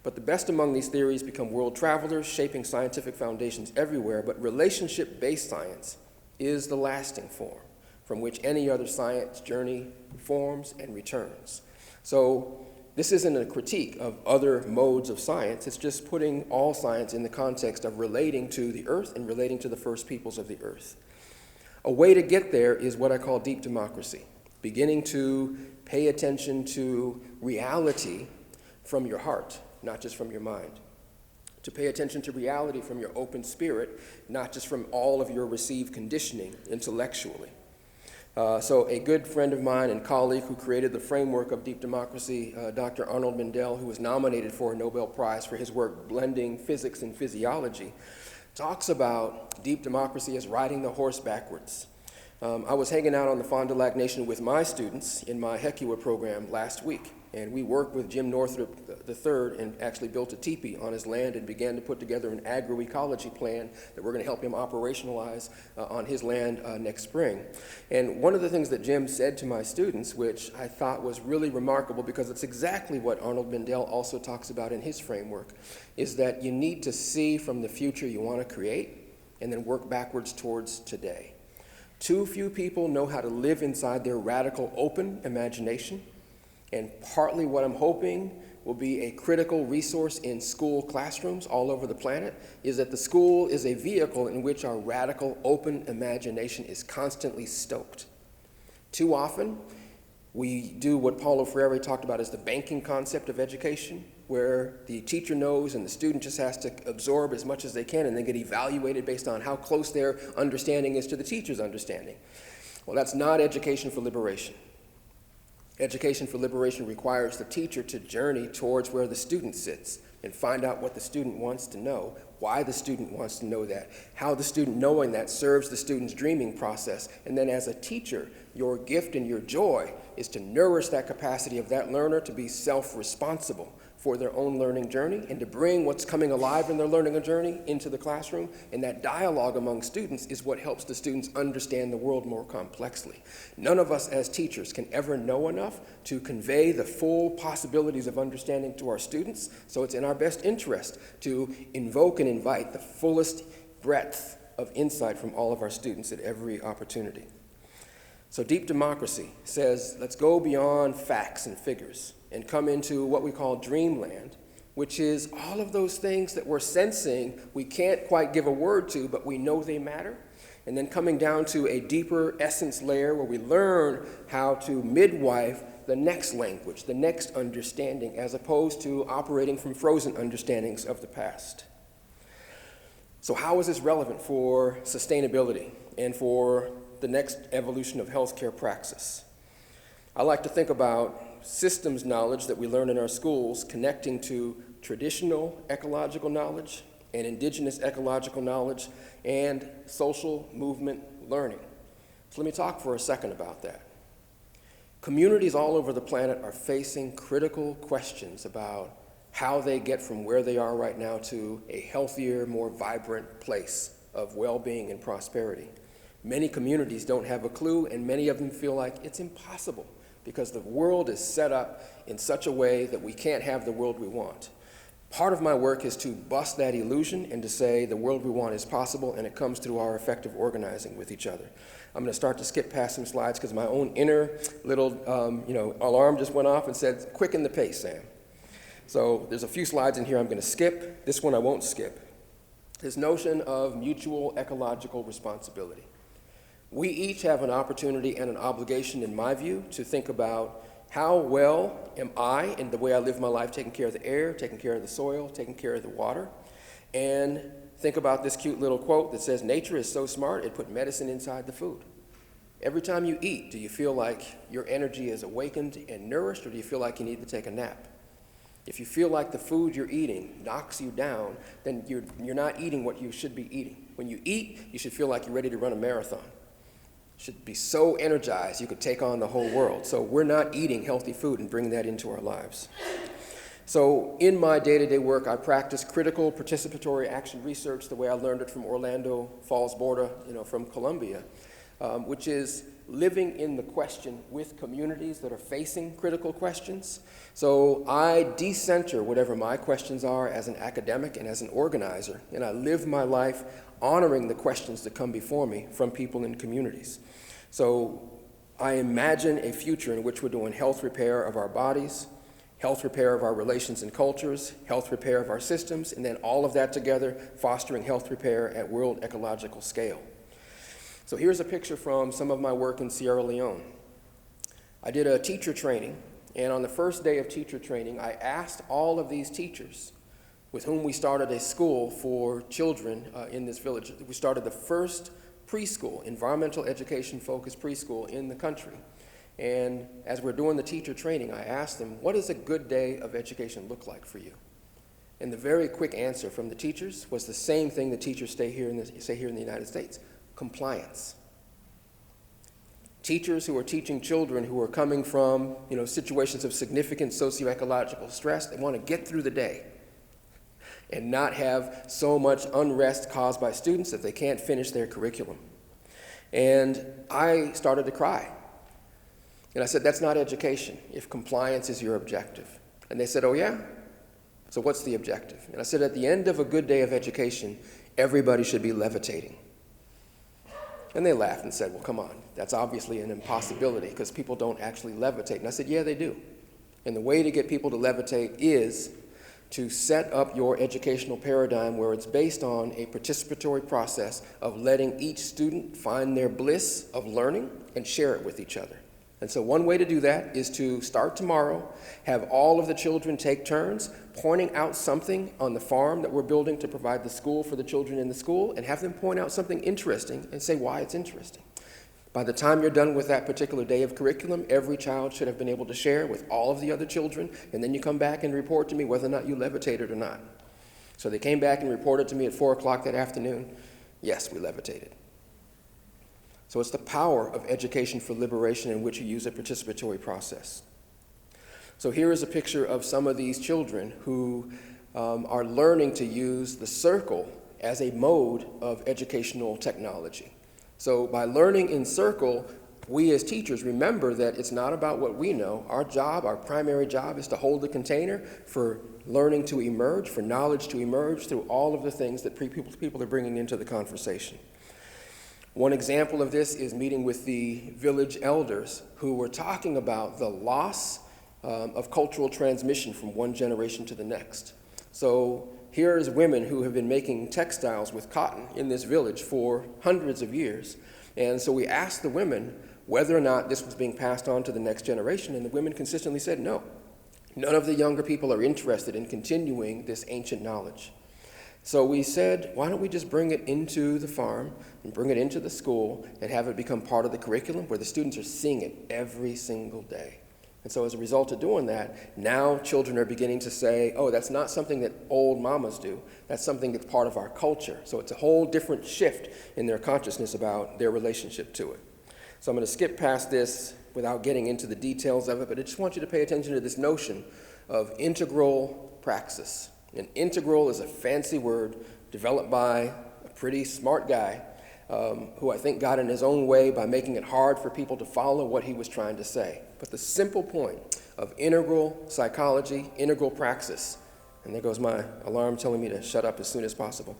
But the best among these theories become world travelers, shaping scientific foundations everywhere, but relationship-based science is the lasting form from which any other science journey forms and returns. So this isn't a critique of other modes of science, it's just putting all science in the context of relating to the earth and relating to the first peoples of the earth. A way to get there is what I call deep democracy, beginning to pay attention to reality from your heart, not just from your mind. To pay attention to reality from your open spirit, not just from all of your received conditioning intellectually. So a good friend of mine and colleague who created the framework of deep democracy, Dr. Arnold Mindell, who was nominated for a Nobel Prize for his work blending physics and physiology, talks about deep democracy as riding the horse backwards. I was hanging out on the Fond du Lac Nation with my students in my HECUA program last week. And we worked with Jim Northrop III and actually built a teepee on his land and began to put together an agroecology plan that we're going to help him operationalize on his land next spring. And one of the things that Jim said to my students, which I thought was really remarkable because it's exactly what Arnold Mindell also talks about in his framework, is that you need to see from the future you want to create and then work backwards towards today. Too few people know how to live inside their radical open imagination. And partly what I'm hoping will be a critical resource in school classrooms all over the planet is that the school is a vehicle in which our radical open imagination is constantly stoked. Too often, we do what Paulo Freire talked about as the banking concept of education, where the teacher knows and the student just has to absorb as much as they can and then get evaluated based on how close their understanding is to the teacher's understanding. Well, that's not education for liberation. Education for liberation requires the teacher to journey towards where the student sits and find out what the student wants to know, why the student wants to know that, how the student knowing that serves the student's dreaming process. And then as a teacher, your gift and your joy is to nourish that capacity of that learner to be self-responsible for their own learning journey and to bring what's coming alive in their learning journey into the classroom. And that dialogue among students is what helps the students understand the world more complexly. None of us as teachers can ever know enough to convey the full possibilities of understanding to our students, so it's in our best interest to invoke and invite the fullest breadth of insight from all of our students at every opportunity. So Deep Democracy says, let's go beyond facts and figures and come into what we call dreamland, which is all of those things that we're sensing we can't quite give a word to, but we know they matter. And then coming down to a deeper essence layer where we learn how to midwife the next language, the next understanding, as opposed to operating from frozen understandings of the past. So how is this relevant for sustainability and for the next evolution of healthcare praxis? I like to think about systems knowledge that we learn in our schools connecting to traditional ecological knowledge and indigenous ecological knowledge and social movement learning. So let me talk for a second about that. Communities all over the planet are facing critical questions about how they get from where they are right now to a healthier, more vibrant place of well-being and prosperity. Many communities don't have a clue, and many of them feel like it's impossible because the world is set up in such a way that we can't have the world we want. Part of my work is to bust that illusion and to say the world we want is possible, and it comes through our effective organizing with each other. I'm going to start to skip past some slides because my own inner little alarm just went off and said, quicken the pace, Sam. So there's a few slides in here I'm going to skip. This one I won't skip. This notion of mutual ecological responsibility. We each have an opportunity and an obligation, in my view, to think about how well am I, in the way I live my life, taking care of the air, taking care of the soil, taking care of the water, and think about this cute little quote that says, nature is so smart, it put medicine inside the food. Every time you eat, do you feel like your energy is awakened and nourished, or do you feel like you need to take a nap? If you feel like the food you're eating knocks you down, then you're not eating what you should be eating. When you eat, you should feel like you're ready to run a marathon. Should be so energized you could take on the whole world. So we're not eating healthy food and bringing that into our lives. So in my day-to-day work, I practice critical participatory action research the way I learned it from Orlando Falls Borda, from Columbia, which is living in the question with communities that are facing critical questions. So I decenter whatever my questions are as an academic and as an organizer, and I live my life honoring the questions that come before me from people in communities. So I imagine a future in which we're doing health repair of our bodies, health repair of our relations and cultures, health repair of our systems, and then all of that together fostering health repair at world ecological scale. So here's a picture from some of my work in Sierra Leone. I did a teacher training, and on the first day of teacher training, I asked all of these teachers with whom we started a school for children in this village. We started the first preschool, environmental education-focused preschool in the country. And as we're doing the teacher training, I asked them, what does a good day of education look like for you? And the very quick answer from the teachers was the same thing the teachers say here in the United States: compliance. Teachers who are teaching children who are coming from, situations of significant socio-ecological stress, they want to get through the day and not have so much unrest caused by students that they can't finish their curriculum. And I started to cry. And I said, that's not education if compliance is your objective. And they said, oh yeah? So what's the objective? And I said, at the end of a good day of education, everybody should be levitating. And they laughed and said, well, come on, that's obviously an impossibility because people don't actually levitate. And I said, yeah, they do. And the way to get people to levitate is to set up your educational paradigm where it's based on a participatory process of letting each student find their bliss of learning and share it with each other. And so one way to do that is to start tomorrow, have all of the children take turns pointing out something on the farm that we're building to provide the school for the children in the school, and have them point out something interesting and say why it's interesting. By the time you're done with that particular day of curriculum, every child should have been able to share with all of the other children, and then you come back and report to me whether or not you levitated or not. So they came back and reported to me at 4 o'clock that afternoon, yes, we levitated. So it's the power of education for liberation in which you use a participatory process. So here is a picture of some of these children who are learning to use the circle as a mode of educational technology. So by learning in circle, we as teachers remember that it's not about what we know. Our job, our primary job, is to hold the container for learning to emerge, for knowledge to emerge through all of the things that people are bringing into the conversation. One example of this is meeting with the village elders who were talking about the loss of cultural transmission from one generation to the next. So here's women who have been making textiles with cotton in this village for hundreds of years. And so we asked the women whether or not this was being passed on to the next generation, and the women consistently said no. None of the younger people are interested in continuing this ancient knowledge. So we said, why don't we just bring it into the farm and bring it into the school and have it become part of the curriculum where the students are seeing it every single day. And so as a result of doing that, now children are beginning to say, oh, that's not something that old mamas do. That's something that's part of our culture. So it's a whole different shift in their consciousness about their relationship to it. So I'm going to skip past this without getting into the details of it, but I just want you to pay attention to this notion of integral praxis. And integral is a fancy word developed by a pretty smart guy who I think got in his own way by making it hard for people to follow what he was trying to say. But the simple point of integral psychology, integral praxis, and there goes my alarm telling me to shut up as soon as possible.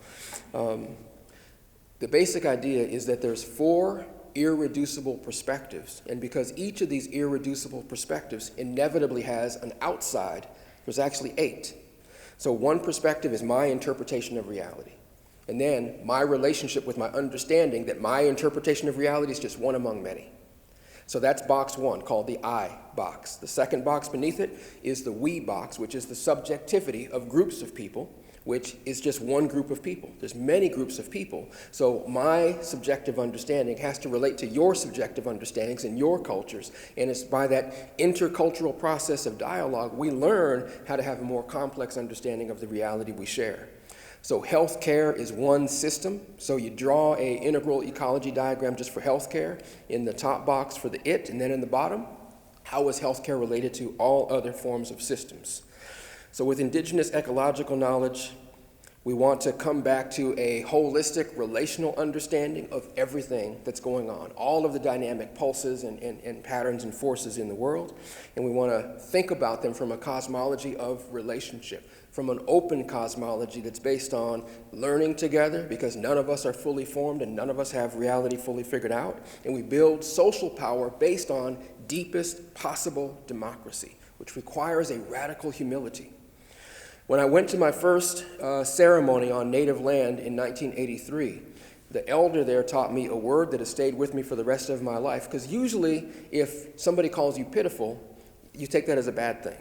The basic idea is that there's 4 irreducible perspectives, and because each of these irreducible perspectives inevitably has an outside, there's actually 8. So one perspective is my interpretation of reality. And then my relationship with my understanding that my interpretation of reality is just one among many. So that's box 1, called the I box. The second box beneath it is the we box, which is the subjectivity of groups of people, which is just one group of people. There's many groups of people. So my subjective understanding has to relate to your subjective understandings and your cultures. And it's by that intercultural process of dialogue, we learn how to have a more complex understanding of the reality we share. So healthcare is one system. So you draw an integral ecology diagram just for healthcare in the top box for the it, and then in the bottom, how is healthcare related to all other forms of systems? So with indigenous ecological knowledge, we want to come back to a holistic relational understanding of everything that's going on, all of the dynamic pulses and patterns and forces in the world. And we want to think about them from a cosmology of relationship, from an open cosmology that's based on learning together, because none of us are fully formed and none of us have reality fully figured out. And we build social power based on deepest possible democracy, which requires a radical humility. When I went to my first ceremony on native land in 1983, the elder there taught me a word that has stayed with me for the rest of my life, because usually if somebody calls you pitiful, you take that as a bad thing.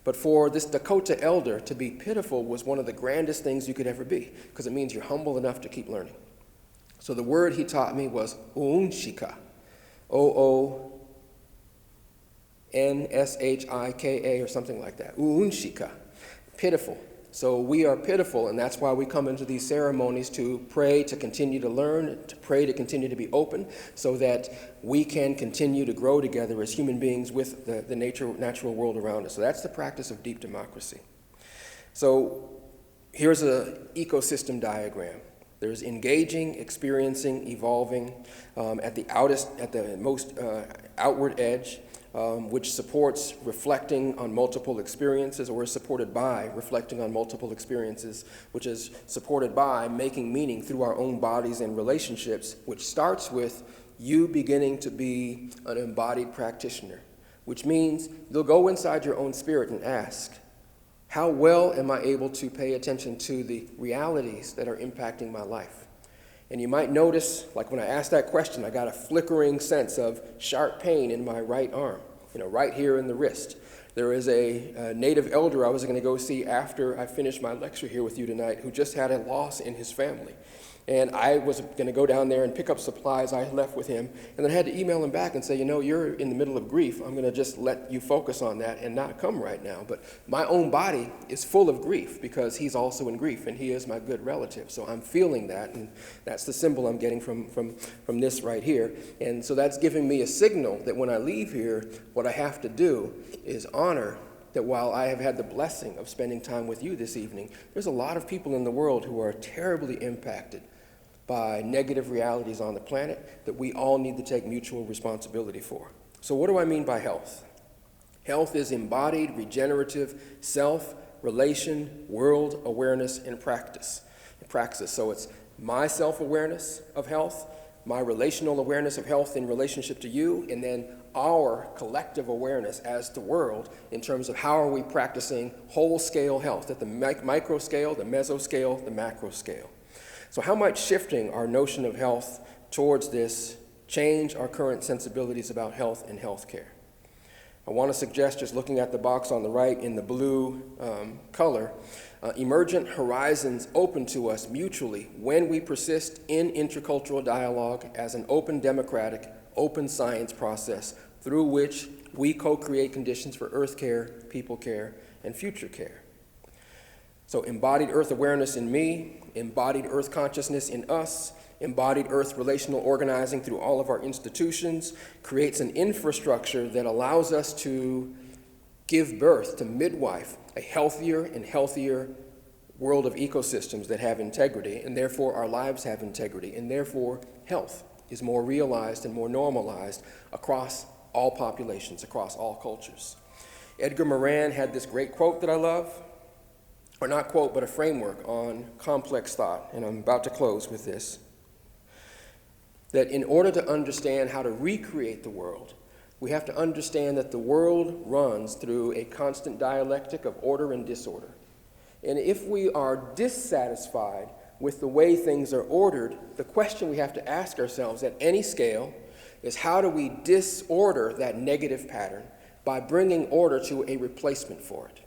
But for this Dakota elder, to be pitiful was one of the grandest things you could ever be, because it means you're humble enough to keep learning. So the word he taught me was uunshika, O-O-N-S-H-I-K-A or something like that, uunshika. Pitiful. So we are pitiful, and that's why we come into these ceremonies to pray, to continue to learn, to pray to continue to be open, so that we can continue to grow together as human beings with the natural world around us. So that's the practice of deep democracy. So here's an ecosystem diagram. There's engaging, experiencing, evolving at the most outward edge, which supports reflecting on multiple experiences, or is supported by reflecting on multiple experiences, which is supported by making meaning through our own bodies and relationships, which starts with you beginning to be an embodied practitioner, which means you'll go inside your own spirit and ask, how well am I able to pay attention to the realities that are impacting my life? And you might notice, like when I asked that question, I got a flickering sense of sharp pain in my right arm, right here in the wrist. There is a native elder I was going to go see after I finished my lecture here with you tonight who just had a loss in his family. And I was going to go down there and pick up supplies I left with him, and then I had to email him back and say, you're in the middle of grief. I'm going to just let you focus on that and not come right now. But my own body is full of grief because he's also in grief, and he is my good relative. So I'm feeling that, and that's the symbol I'm getting from this right here. And so that's giving me a signal that when I leave here, what I have to do is honor that while I have had the blessing of spending time with you this evening, there's a lot of people in the world who are terribly impacted by negative realities on the planet that we all need to take mutual responsibility for. So what do I mean by health? Health is embodied, regenerative, self, relation, world awareness, and practice. So it's my self-awareness of health, my relational awareness of health in relationship to you, and then our collective awareness as the world in terms of how are we practicing whole-scale health at the micro scale, the meso scale, the macro scale. So how might shifting our notion of health towards this change our current sensibilities about health and healthcare? I want to suggest, just looking at the box on the right in the blue color, emergent horizons open to us mutually when we persist in intercultural dialogue as an open democratic, open science process through which we co-create conditions for earth care, people care, and future care. So embodied earth awareness in me, embodied earth consciousness in us, embodied earth relational organizing through all of our institutions creates an infrastructure that allows us to give birth, to midwife, a healthier and healthier world of ecosystems that have integrity, and therefore our lives have integrity, and therefore health is more realized and more normalized across all populations, across all cultures. Edgar Morin had this great quote that I love, or not quote, but a framework on complex thought, and I'm about to close with this, that in order to understand how to recreate the world, we have to understand that the world runs through a constant dialectic of order and disorder. And if we are dissatisfied with the way things are ordered, the question we have to ask ourselves at any scale is how do we disorder that negative pattern by bringing order to a replacement for it?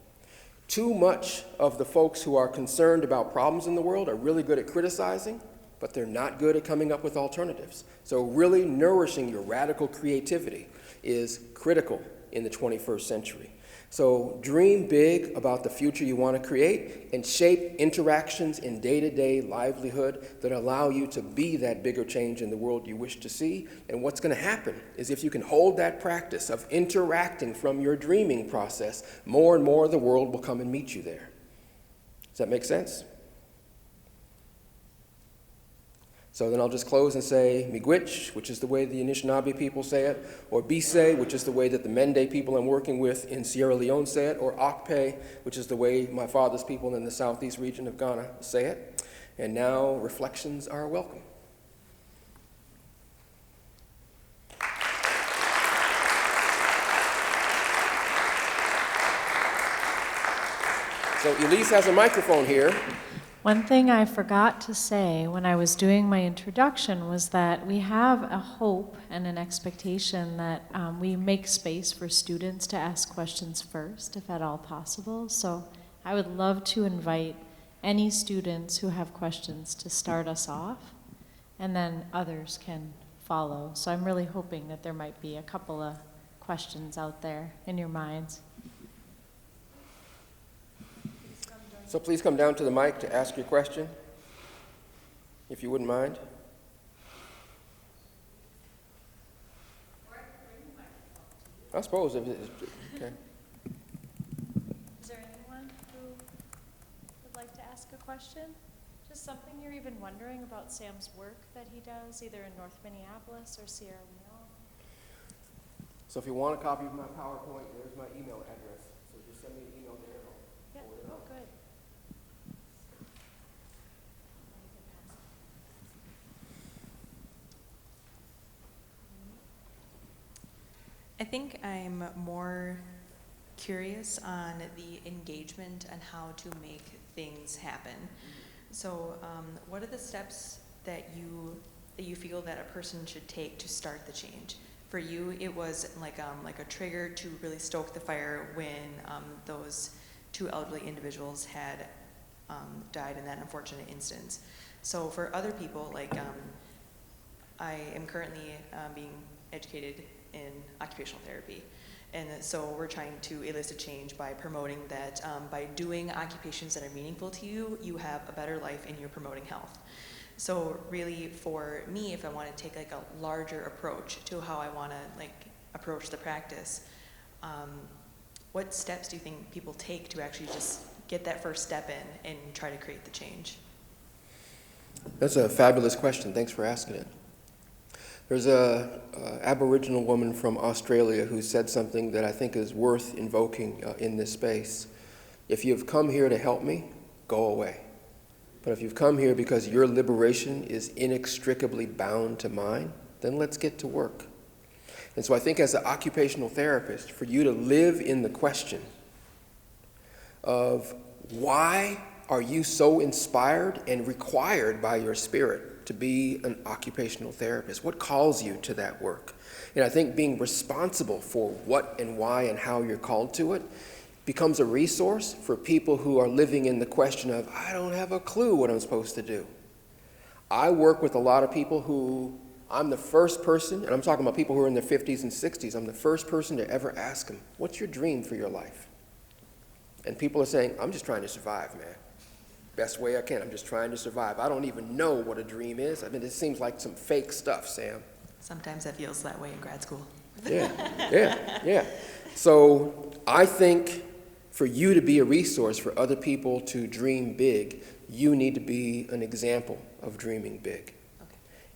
Too much of the folks who are concerned about problems in the world are really good at criticizing, but they're not good at coming up with alternatives. So really nourishing your radical creativity is critical in the 21st century. So dream big about the future you want to create and shape interactions in day-to-day livelihood that allow you to be that bigger change in the world you wish to see. And what's going to happen is if you can hold that practice of interacting from your dreaming process, more and more the world will come and meet you there. Does that make sense? So then I'll just close and say miigwech, which is the way the Anishinaabe people say it, or Bise, which is the way that the Mende people I'm working with in Sierra Leone say it, or Akpe, which is the way my father's people in the southeast region of Ghana say it. And now reflections are welcome. So Elise has a microphone here. One thing I forgot to say when I was doing my introduction was that we have a hope and an expectation that we make space for students to ask questions first, if at all possible. So I would love to invite any students who have questions to start us off, and then others can follow. So I'm really hoping that there might be a couple of questions out there in your minds. So please come down to the mic to ask your question, if you wouldn't mind. I suppose if it's, okay. Is there anyone who would like to ask a question? Just something you're even wondering about Sam's work that he does, either in North Minneapolis or Sierra Leone? So if you want a copy of my PowerPoint, there's my email address. So just send me an email there and I'll Yeah, forward it oh, on. good. I think I'm more curious on the engagement and how to make things happen. So what are the steps that you feel that a person should take to start the change? For you, it was like a trigger to really stoke the fire when those two elderly individuals had died in that unfortunate instance. So for other people, like I am currently being educated in occupational therapy. And so we're trying to elicit change by promoting that by doing occupations that are meaningful to you, you have a better life and you're promoting health. So really for me, if I want to take like a larger approach to how I want to like approach the practice, what steps do you think people take to actually just get that first step in and try to create the change? That's a fabulous question. Thanks for asking it. There's a Aboriginal woman from Australia who said something that I think is worth invoking in this space. If you've come here to help me, go away. But if you've come here because your liberation is inextricably bound to mine, then let's get to work. And so I think as an occupational therapist, for you to live in the question of why are you so inspired and required by your spirit to be an occupational therapist? What calls you to that work? And I think being responsible for what and why and how you're called to it becomes a resource for people who are living in the question of, I don't have a clue what I'm supposed to do. I work with a lot of people who, I'm the first person, and I'm talking about people who are in their 50s and 60s, I'm the first person to ever ask them, what's your dream for your life? And people are saying, I'm just trying to survive, man. Best way I can, I'm just trying to survive. I don't even know what a dream is. I mean, it seems like some fake stuff, Sam. Sometimes that feels that way in grad school. Yeah. So I think for you to be a resource for other people to dream big, you need to be an example of dreaming big.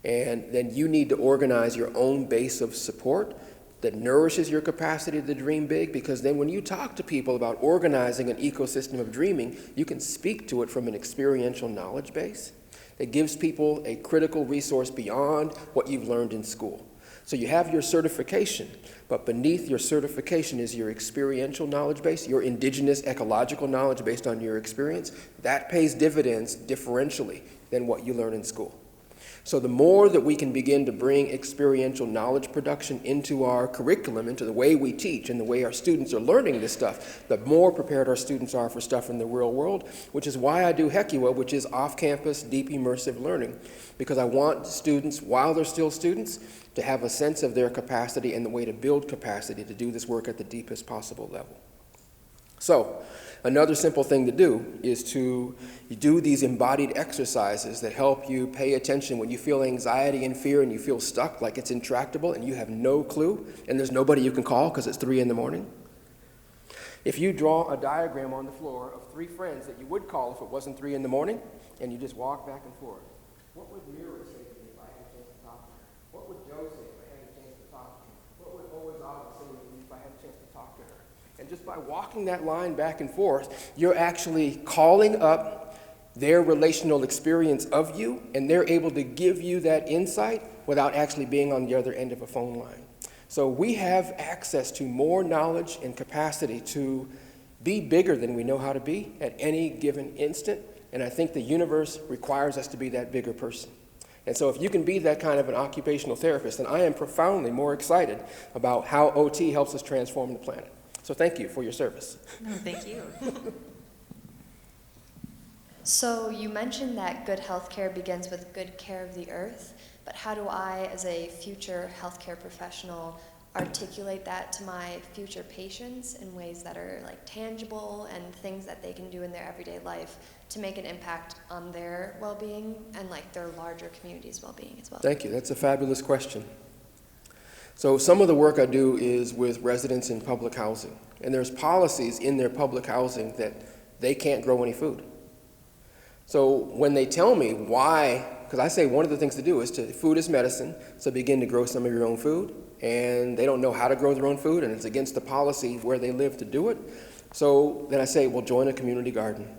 Okay. And then you need to organize your own base of support that nourishes your capacity to dream big, because then when you talk to people about organizing an ecosystem of dreaming, you can speak to it from an experiential knowledge base that gives people a critical resource beyond what you've learned in school. So you have your certification, but beneath your certification is your experiential knowledge base, your indigenous ecological knowledge based on your experience. That pays dividends differentially than what you learn in school. So the more that we can begin to bring experiential knowledge production into our curriculum, into the way we teach and the way our students are learning this stuff, the more prepared our students are for stuff in the real world, which is why I do HECUA, which is off-campus, deep immersive learning, because I want students, while they're still students, to have a sense of their capacity and the way to build capacity to do this work at the deepest possible level. So, another simple thing to do is to do these embodied exercises that help you pay attention when you feel anxiety and fear and you feel stuck, like it's intractable and you have no clue and there's nobody you can call because it's 3 in the morning. If you draw a diagram on the floor of 3 friends that you would call if it wasn't 3 in the morning, and you just walk back and forth, what would Mira say to me if I had a chance to talk to her? What would Joe say if I had a chance to talk to her? What would Owazawa say to me if I had a chance to talk to her? And just by walking that line back and forth, you're actually calling up their relational experience of you, and they're able to give you that insight without actually being on the other end of a phone line. So we have access to more knowledge and capacity to be bigger than we know how to be at any given instant, and I think the universe requires us to be that bigger person. And so if you can be that kind of an occupational therapist, then I am profoundly more excited about how OT helps us transform the planet. So thank you for your service. No, thank you. So you mentioned that good healthcare begins with good care of the earth, but how do I, as a future healthcare professional, articulate that to my future patients in ways that are like tangible and things that they can do in their everyday life to make an impact on their well-being and like their larger community's well-being as well. Thank you. That's a fabulous question. So some of the work I do is with residents in public housing, and there's policies in their public housing that they can't grow any food. So when they tell me why, because I say one of the things to do is food is medicine, so begin to grow some of your own food, and they don't know how to grow their own food, and it's against the policy where they live to do it. So then I say, well, join a community garden.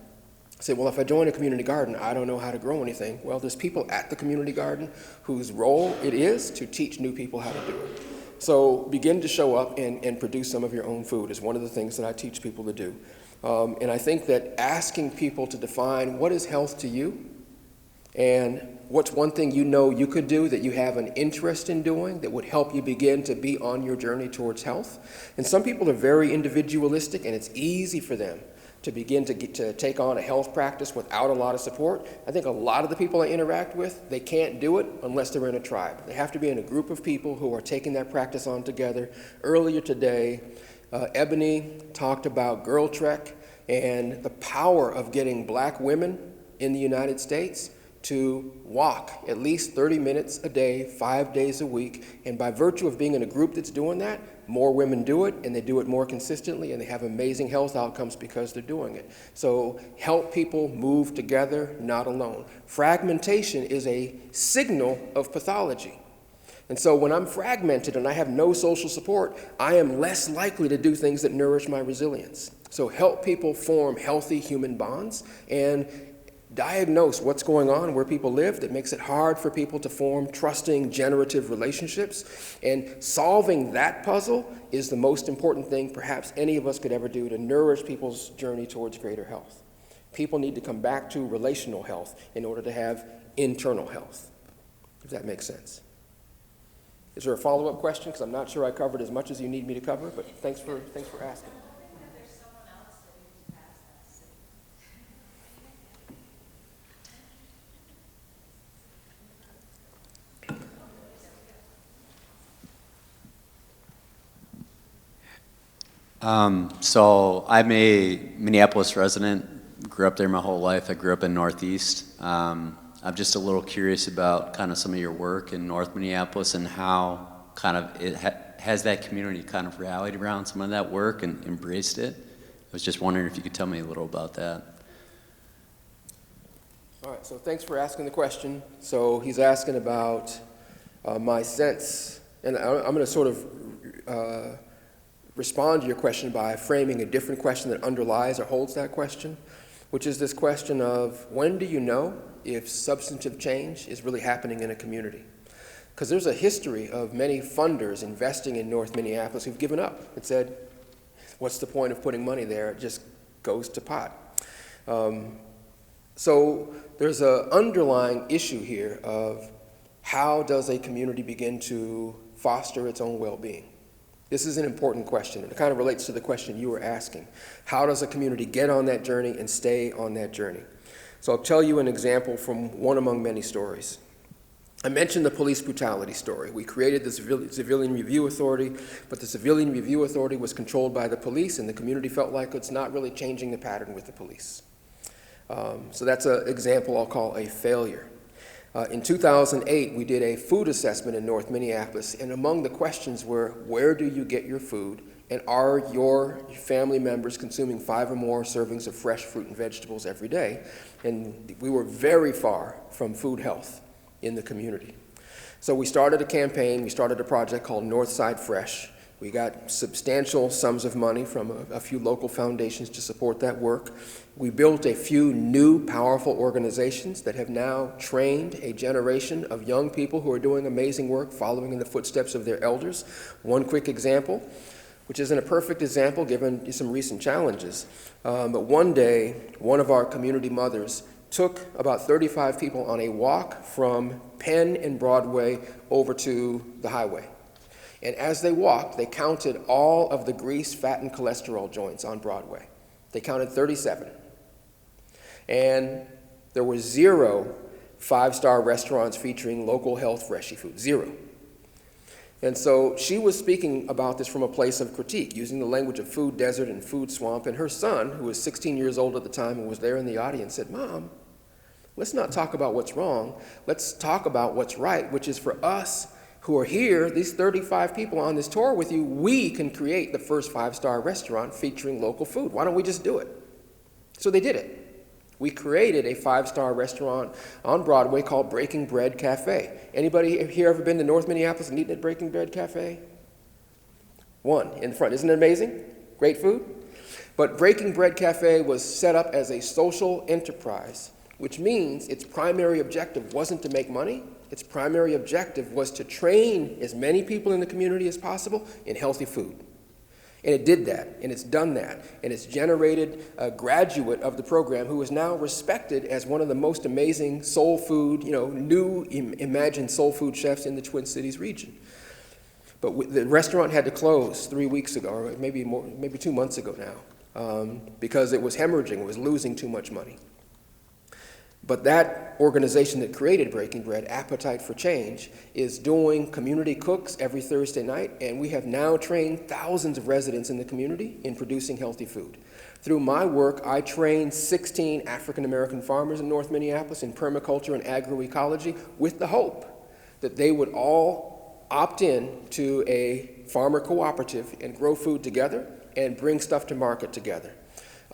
I say, well, if I join a community garden, I don't know how to grow anything. Well, there's people at the community garden whose role it is to teach new people how to do it. So begin to show up and produce some of your own food is one of the things that I teach people to do. And I think that asking people to define what is health to you and what's one thing you know you could do that you have an interest in doing that would help you begin to be on your journey towards health. And some people are very individualistic, and it's easy for them to begin to take on a health practice without a lot of support. I think a lot of the people I interact with, they can't do it unless they're in a tribe. They have to be in a group of people who are taking that practice on together. Earlier today, Ebony talked about Girl Trek and the power of getting black women in the United States to walk at least 30 minutes a day, 5 days a week. And by virtue of being in a group that's doing that, more women do it, and they do it more consistently, and they have amazing health outcomes because they're doing it. So help people move together, not alone. Fragmentation is a signal of pathology. And so when I'm fragmented and I have no social support, I am less likely to do things that nourish my resilience. So help people form healthy human bonds and diagnose what's going on where people live that makes it hard for people to form trusting, generative relationships. And solving that puzzle is the most important thing perhaps any of us could ever do to nourish people's journey towards greater health. People need to come back to relational health in order to have internal health, if that makes sense. Is there a follow-up question? Because I'm not sure I covered as much as you need me to cover, but thanks for asking. So I'm a Minneapolis resident, grew up there my whole life. I grew up in Northeast. I'm just a little curious about kind of some of your work in North Minneapolis and how kind of has that community kind of rallied around some of that work and embraced it. I was just wondering if you could tell me a little about that. All right, so thanks for asking the question. So he's asking about my sense, and I'm going to sort of respond to your question by framing a different question that underlies or holds that question, which is this question of when do you know if substantive change is really happening in a community? Because there's a history of many funders investing in North Minneapolis who've given up and said, what's the point of putting money there? It just goes to pot. So there's an underlying issue here of how does a community begin to foster its own well-being? This is an important question, and it kind of relates to the question you were asking. How does a community get on that journey and stay on that journey? So I'll tell you an example from one among many stories. I mentioned the police brutality story. We created the Civilian Review Authority, but the Civilian Review Authority was controlled by the police, and the community felt like it's not really changing the pattern with the police. So that's an example I'll call a failure. In 2008, we did a food assessment in North Minneapolis, and among the questions were, where do you get your food, and are your family members consuming 5 or more servings of fresh fruit and vegetables every day? And we were very far from food health in the community. So we started a campaign, we started a project called Northside Fresh. We got substantial sums of money from a few local foundations to support that work. We built a few new powerful organizations that have now trained a generation of young people who are doing amazing work, following in the footsteps of their elders. One quick example, which isn't a perfect example given some recent challenges, but one day, one of our community mothers took about 35 people on a walk from Penn and Broadway over to the highway. And as they walked, they counted all of the grease, fat, and cholesterol joints on Broadway. They counted 37. And there were 0 5-star restaurants featuring local health freshy food, 0. And so she was speaking about this from a place of critique, using the language of food desert and food swamp. And her son, who was 16 years old at the time and was there in the audience, said, "Mom, let's not talk about what's wrong. Let's talk about what's right, which is for us who are here, these 35 people on this tour with you, we can create the first 5-star restaurant featuring local food. Why don't we just do it?" So they did it. We created a 5-star restaurant on Broadway called Breaking Bread Cafe. Anybody here ever been to North Minneapolis and eaten at Breaking Bread Cafe? One in the front. Isn't it amazing? Great food. But Breaking Bread Cafe was set up as a social enterprise, which means its primary objective wasn't to make money. Its primary objective was to train as many people in the community as possible in healthy food. And it did that, and it's done that, and it's generated a graduate of the program who is now respected as one of the most amazing soul food, new imagined soul food chefs in the Twin Cities region. But the restaurant had to close 3 weeks ago, or maybe 2 months ago now, because it was hemorrhaging, it was losing too much money. But that organization that created Breaking Bread, Appetite for Change, is doing community cooks every Thursday night, and we have now trained thousands of residents in the community in producing healthy food. Through my work, I trained 16 African American farmers in North Minneapolis in permaculture and agroecology with the hope that they would all opt in to a farmer cooperative and grow food together and bring stuff to market together.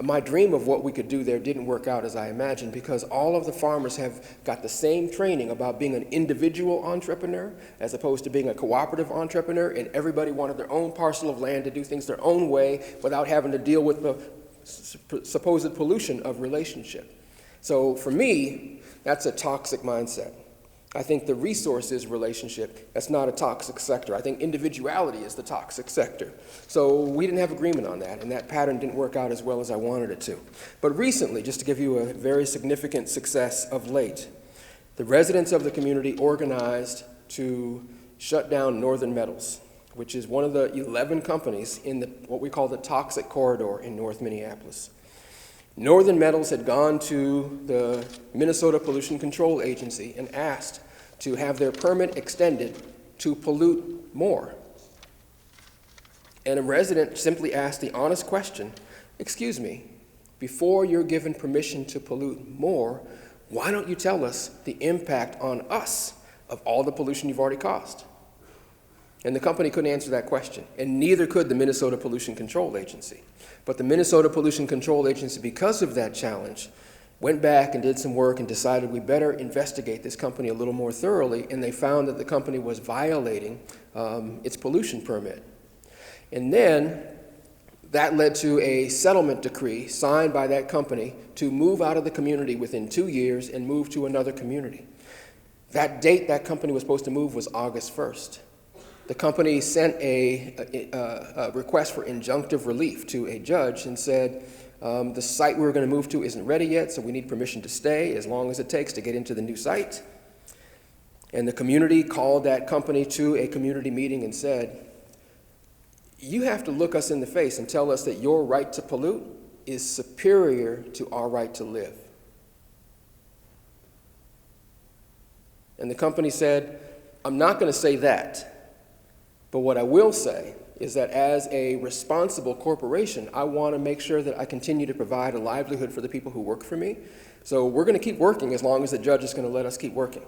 My dream of what we could do there didn't work out as I imagined, because all of the farmers have got the same training about being an individual entrepreneur as opposed to being a cooperative entrepreneur, and everybody wanted their own parcel of land to do things their own way without having to deal with the supposed pollution of relationship. So for me, that's a toxic mindset. I think the resource is relationship. That's not a toxic sector. I think individuality is the toxic sector. So we didn't have agreement on that, and that pattern didn't work out as well as I wanted it to. But recently, just to give you a very significant success of late, the residents of the community organized to shut down Northern Metals, which is one of the 11 companies in what we call the toxic corridor in North Minneapolis. Northern Metals had gone to the Minnesota Pollution Control Agency and asked to have their permit extended to pollute more. And a resident simply asked the honest question, "Excuse me, before you're given permission to pollute more, why don't you tell us the impact on us of all the pollution you've already caused?" And the company couldn't answer that question, and neither could the Minnesota Pollution Control Agency. But the Minnesota Pollution Control Agency, because of that challenge, went back and did some work and decided we better investigate this company a little more thoroughly, and they found that the company was violating its pollution permit. And then that led to a settlement decree signed by that company to move out of the community within 2 years and move to another community. That date that company was supposed to move was August 1st. The company sent a request for injunctive relief to a judge and said, the site we're going to move to isn't ready yet, so we need permission to stay as long as it takes to get into the new site. And the community called that company to a community meeting and said, "You have to look us in the face and tell us that your right to pollute is superior to our right to live." And the company said, "I'm not going to say that. But what I will say is that as a responsible corporation, I want to make sure that I continue to provide a livelihood for the people who work for me. So we're going to keep working as long as the judge is going to let us keep working."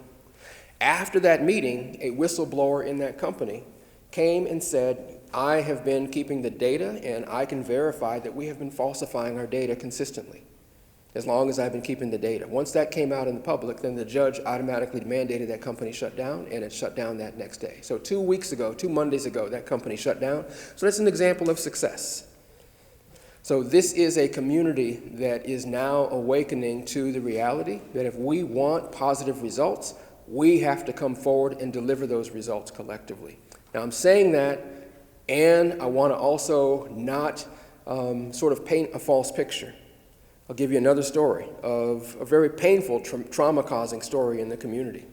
After that meeting, a whistleblower in that company came and said, "I have been keeping the data, and I can verify that we have been falsifying our data consistently, as long as I've been keeping the data." Once that came out in the public, then the judge automatically mandated that company shut down, and it shut down that next day. So 2 Mondays ago, that company shut down. So that's an example of success. So this is a community that is now awakening to the reality that if we want positive results, we have to come forward and deliver those results collectively. Now I'm saying that, and I want to also not sort of paint a false picture. I'll give you another story of a very painful, trauma-causing story in the community.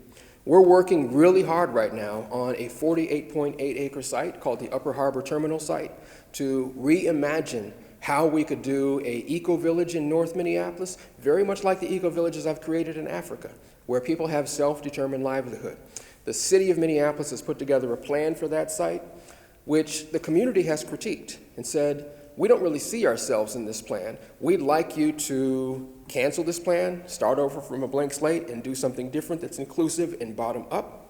We're working really hard right now on a 48.8-acre site called the Upper Harbor Terminal site to reimagine how we could do a eco-village in North Minneapolis, very much like the eco-villages I've created in Africa, where people have self-determined livelihood. The city of Minneapolis has put together a plan for that site, which the community has critiqued and said, we don't really see ourselves in this plan. We'd like you to cancel this plan, start over from a blank slate, and do something different that's inclusive and bottom up.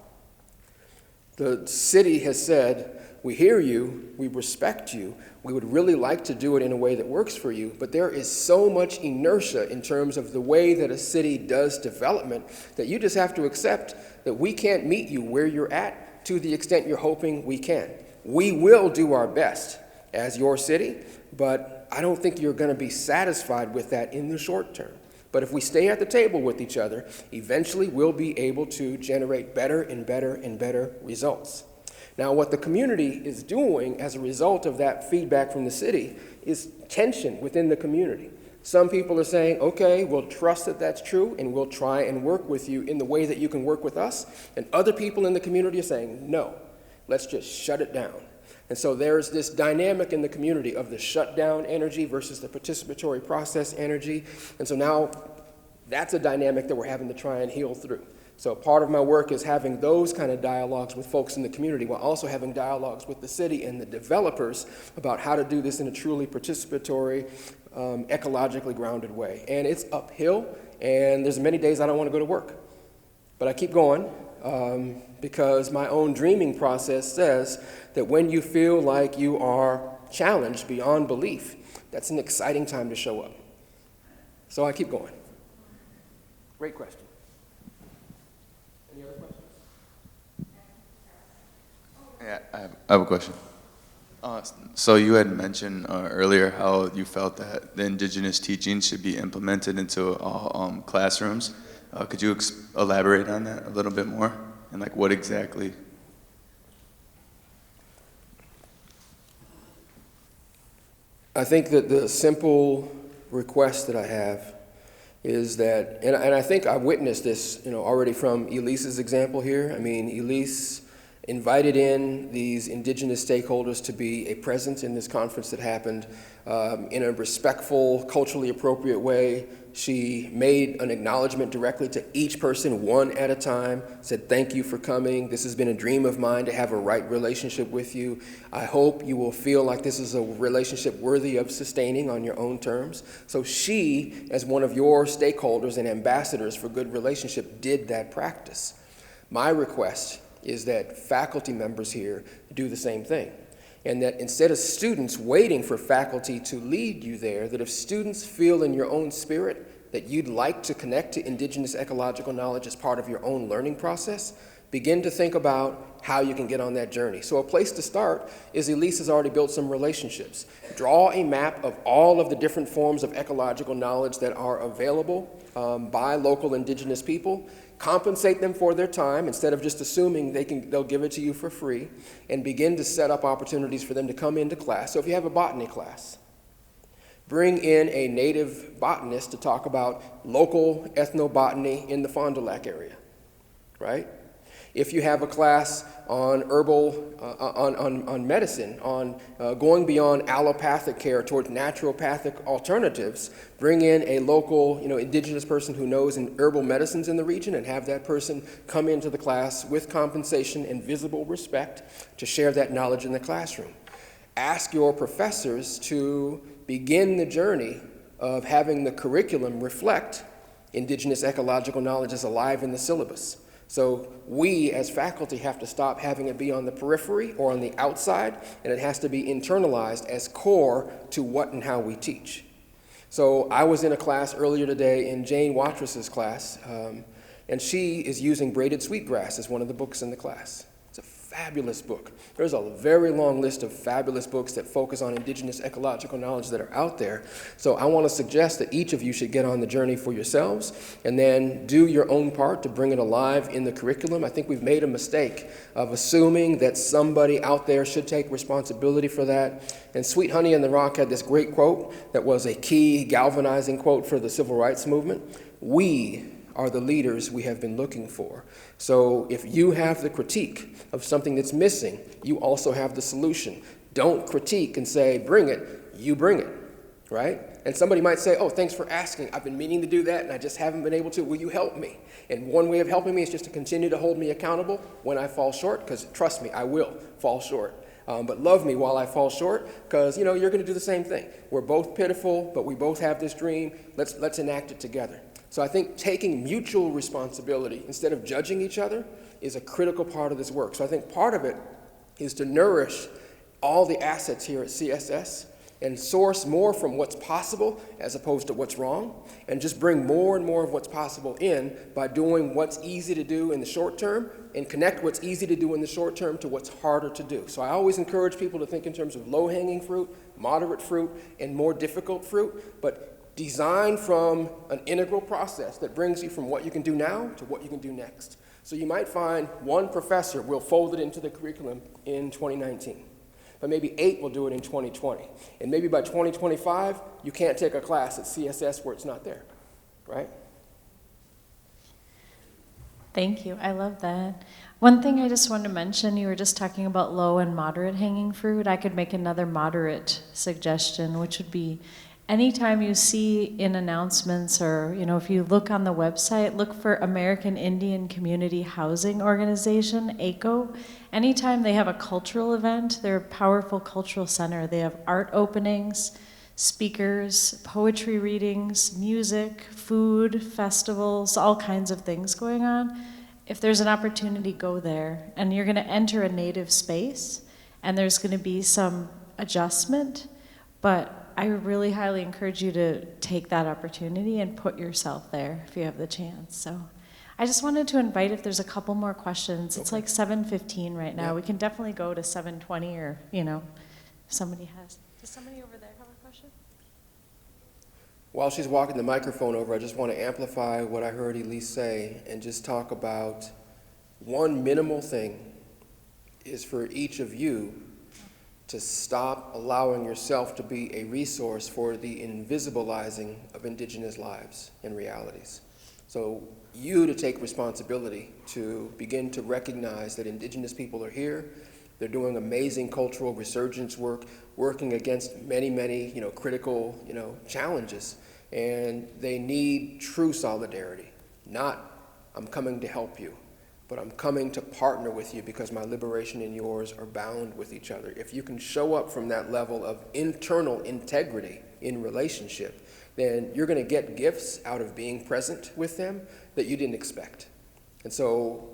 The city has said, we hear you, we respect you, we would really like to do it in a way that works for you, but there is so much inertia in terms of the way that a city does development that you just have to accept that we can't meet you where you're at to the extent you're hoping we can. We will do our best as your city, but I don't think you're going to be satisfied with that in the short term. But if we stay at the table with each other, eventually we'll be able to generate better and better and better results. Now, what the community is doing as a result of that feedback from the city is tension within the community. Some people are saying, okay, we'll trust that that's true, and we'll try and work with you in the way that you can work with us. And other people in the community are saying, no, let's just shut it down. And so there's this dynamic in the community of the shutdown energy versus the participatory process energy. And so now that's a dynamic that we're having to try and heal through. So part of my work is having those kind of dialogues with folks in the community while also having dialogues with the city and the developers about how to do this in a truly participatory, ecologically grounded way. And it's uphill, and there's many days I don't want to go to work. But I keep going because my own dreaming process says that when you feel like you are challenged beyond belief, that's an exciting time to show up. So I keep going. Great question. Any other questions? Yeah, I have a question. So you had mentioned earlier how you felt that the indigenous teachings should be implemented into all classrooms. Could you elaborate on that a little bit more? And like what exactly? I think that the simple request that I have is that, and I think I've witnessed this, already from Elise's example here. I mean, Elise invited in these indigenous stakeholders to be a presence in this conference that happened in a respectful, culturally appropriate way. She made an acknowledgement directly to each person, one at a time, said, thank you for coming. This has been a dream of mine to have a right relationship with you. I hope you will feel like this is a relationship worthy of sustaining on your own terms. So she, as one of your stakeholders and ambassadors for good relationship, did that practice. My request is that faculty members here do the same thing. And that instead of students waiting for faculty to lead you there, that if students feel in your own spirit that you'd like to connect to indigenous ecological knowledge as part of your own learning process, begin to think about how you can get on that journey. So a place to start is Elise has already built some relationships. Draw a map of all of the different forms of ecological knowledge that are available by local indigenous people. Compensate them for their time instead of just assuming they'll give it to you for free, and begin to set up opportunities for them to come into class. So if you have a botany class, bring in a native botanist to talk about local ethnobotany in the Fond du Lac area, right? If you have a class on herbal, on medicine, on going beyond allopathic care towards naturopathic alternatives, bring in a local, indigenous person who knows in herbal medicines in the region and have that person come into the class with compensation and visible respect to share that knowledge in the classroom. Ask your professors to begin the journey of having the curriculum reflect indigenous ecological knowledge as alive in the syllabus. So we as faculty have to stop having it be on the periphery or on the outside, and it has to be internalized as core to what and how we teach. So I was in a class earlier today in Jane Watrous' class, and she is using Braided Sweetgrass as one of the books in the class. It's a fabulous book. There's a very long list of fabulous books that focus on indigenous ecological knowledge that are out there. So I want to suggest that each of you should get on the journey for yourselves and then do your own part to bring it alive in the curriculum. I think we've made a mistake of assuming that somebody out there should take responsibility for that. And Sweet Honey and the Rock had this great quote that was a key galvanizing quote for the civil rights movement. We are the leaders we have been looking for. So if you have the critique of something that's missing, you also have the solution. Don't critique and say, bring it, you bring it. right? And somebody might say, oh, thanks for asking. I've been meaning to do that and I just haven't been able to. Will you help me? And one way of helping me is just to continue to hold me accountable when I fall short, because trust me, I will fall short. But love me while I fall short, because you're going to do the same thing. We're both pitiful, but we both have this dream. Let's enact it together. So I think taking mutual responsibility instead of judging each other is a critical part of this work. So I think part of it is to nourish all the assets here at CSS and source more from what's possible as opposed to what's wrong, and just bring more and more of what's possible in by doing what's easy to do in the short term and connect what's easy to do in the short term to what's harder to do. So I always encourage people to think in terms of low-hanging fruit, moderate fruit, and more difficult fruit, but design from an integral process that brings you from what you can do now to what you can do next. So you might find one professor will fold it into the curriculum in 2019. But maybe 8 will do it in 2020. And maybe by 2025, you can't take a class at CSS where it's not there, right? Thank you. I love that. One thing I just wanted to mention, you were just talking about low and moderate hanging fruit. I could make another moderate suggestion, which would be anytime you see in announcements or, if you look on the website, look for American Indian Community Housing Organization, ECO. Anytime they have a cultural event, they're a powerful cultural center. They have art openings, speakers, poetry readings, music, food, festivals, all kinds of things going on. If there's an opportunity, go there. And you're going to enter a native space, and there's going to be some adjustment, but I really highly encourage you to take that opportunity and put yourself there if you have the chance. So I just wanted to invite, if there's a couple more questions. It's like 7:15 right now. Yeah. We can definitely go to 7:20 or, if somebody has. Does somebody over there have a question? While she's walking the microphone over, I just want to amplify what I heard Elise say and just talk about one minimal thing is for each of you to stop allowing yourself to be a resource for the invisibilizing of Indigenous lives and realities. So you to take responsibility to begin to recognize that Indigenous people are here. They're doing amazing cultural resurgence work, working against many, many, critical, challenges. And they need true solidarity, not I'm coming to help you, but I'm coming to partner with you because my liberation and yours are bound with each other. If you can show up from that level of internal integrity in relationship, then you're going to get gifts out of being present with them that you didn't expect. And so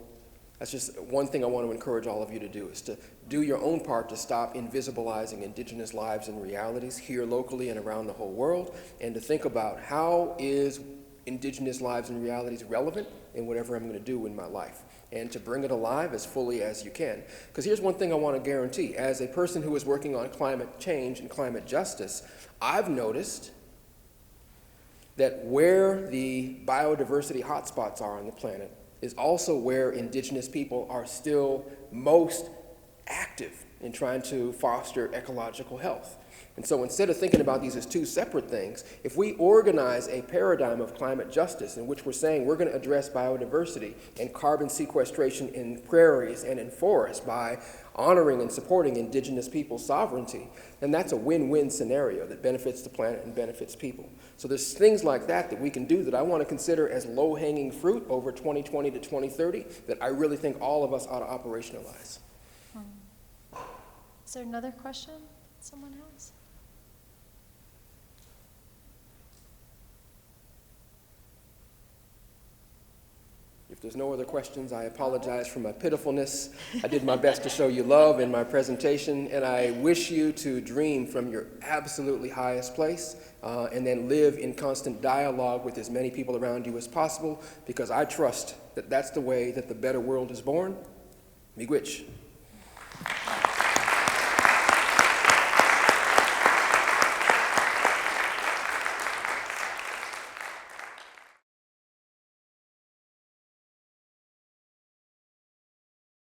that's just one thing I want to encourage all of you to do, is to do your own part to stop invisibilizing Indigenous lives and realities here locally and around the whole world, and to think about how is Indigenous lives and realities relevant in whatever I'm going to do in my life, and to bring it alive as fully as you can. Because here's one thing I want to guarantee. As a person who is working on climate change and climate justice, I've noticed that where the biodiversity hotspots are on the planet is also where Indigenous people are still most active in trying to foster ecological health. And so instead of thinking about these as two separate things, if we organize a paradigm of climate justice in which we're saying we're going to address biodiversity and carbon sequestration in prairies and in forests by honoring and supporting Indigenous people's sovereignty, then that's a win-win scenario that benefits the planet and benefits people. So there's things like that that we can do that I want to consider as low-hanging fruit over 2020 to 2030 that I really think all of us ought to operationalize. Is there another question someone has? If there's no other questions, I apologize for my pitifulness. I did my best to show you love in my presentation, and I wish you to dream from your absolutely highest place and then live in constant dialogue with as many people around you as possible, because I trust that that's the way that the better world is born. Miigwech.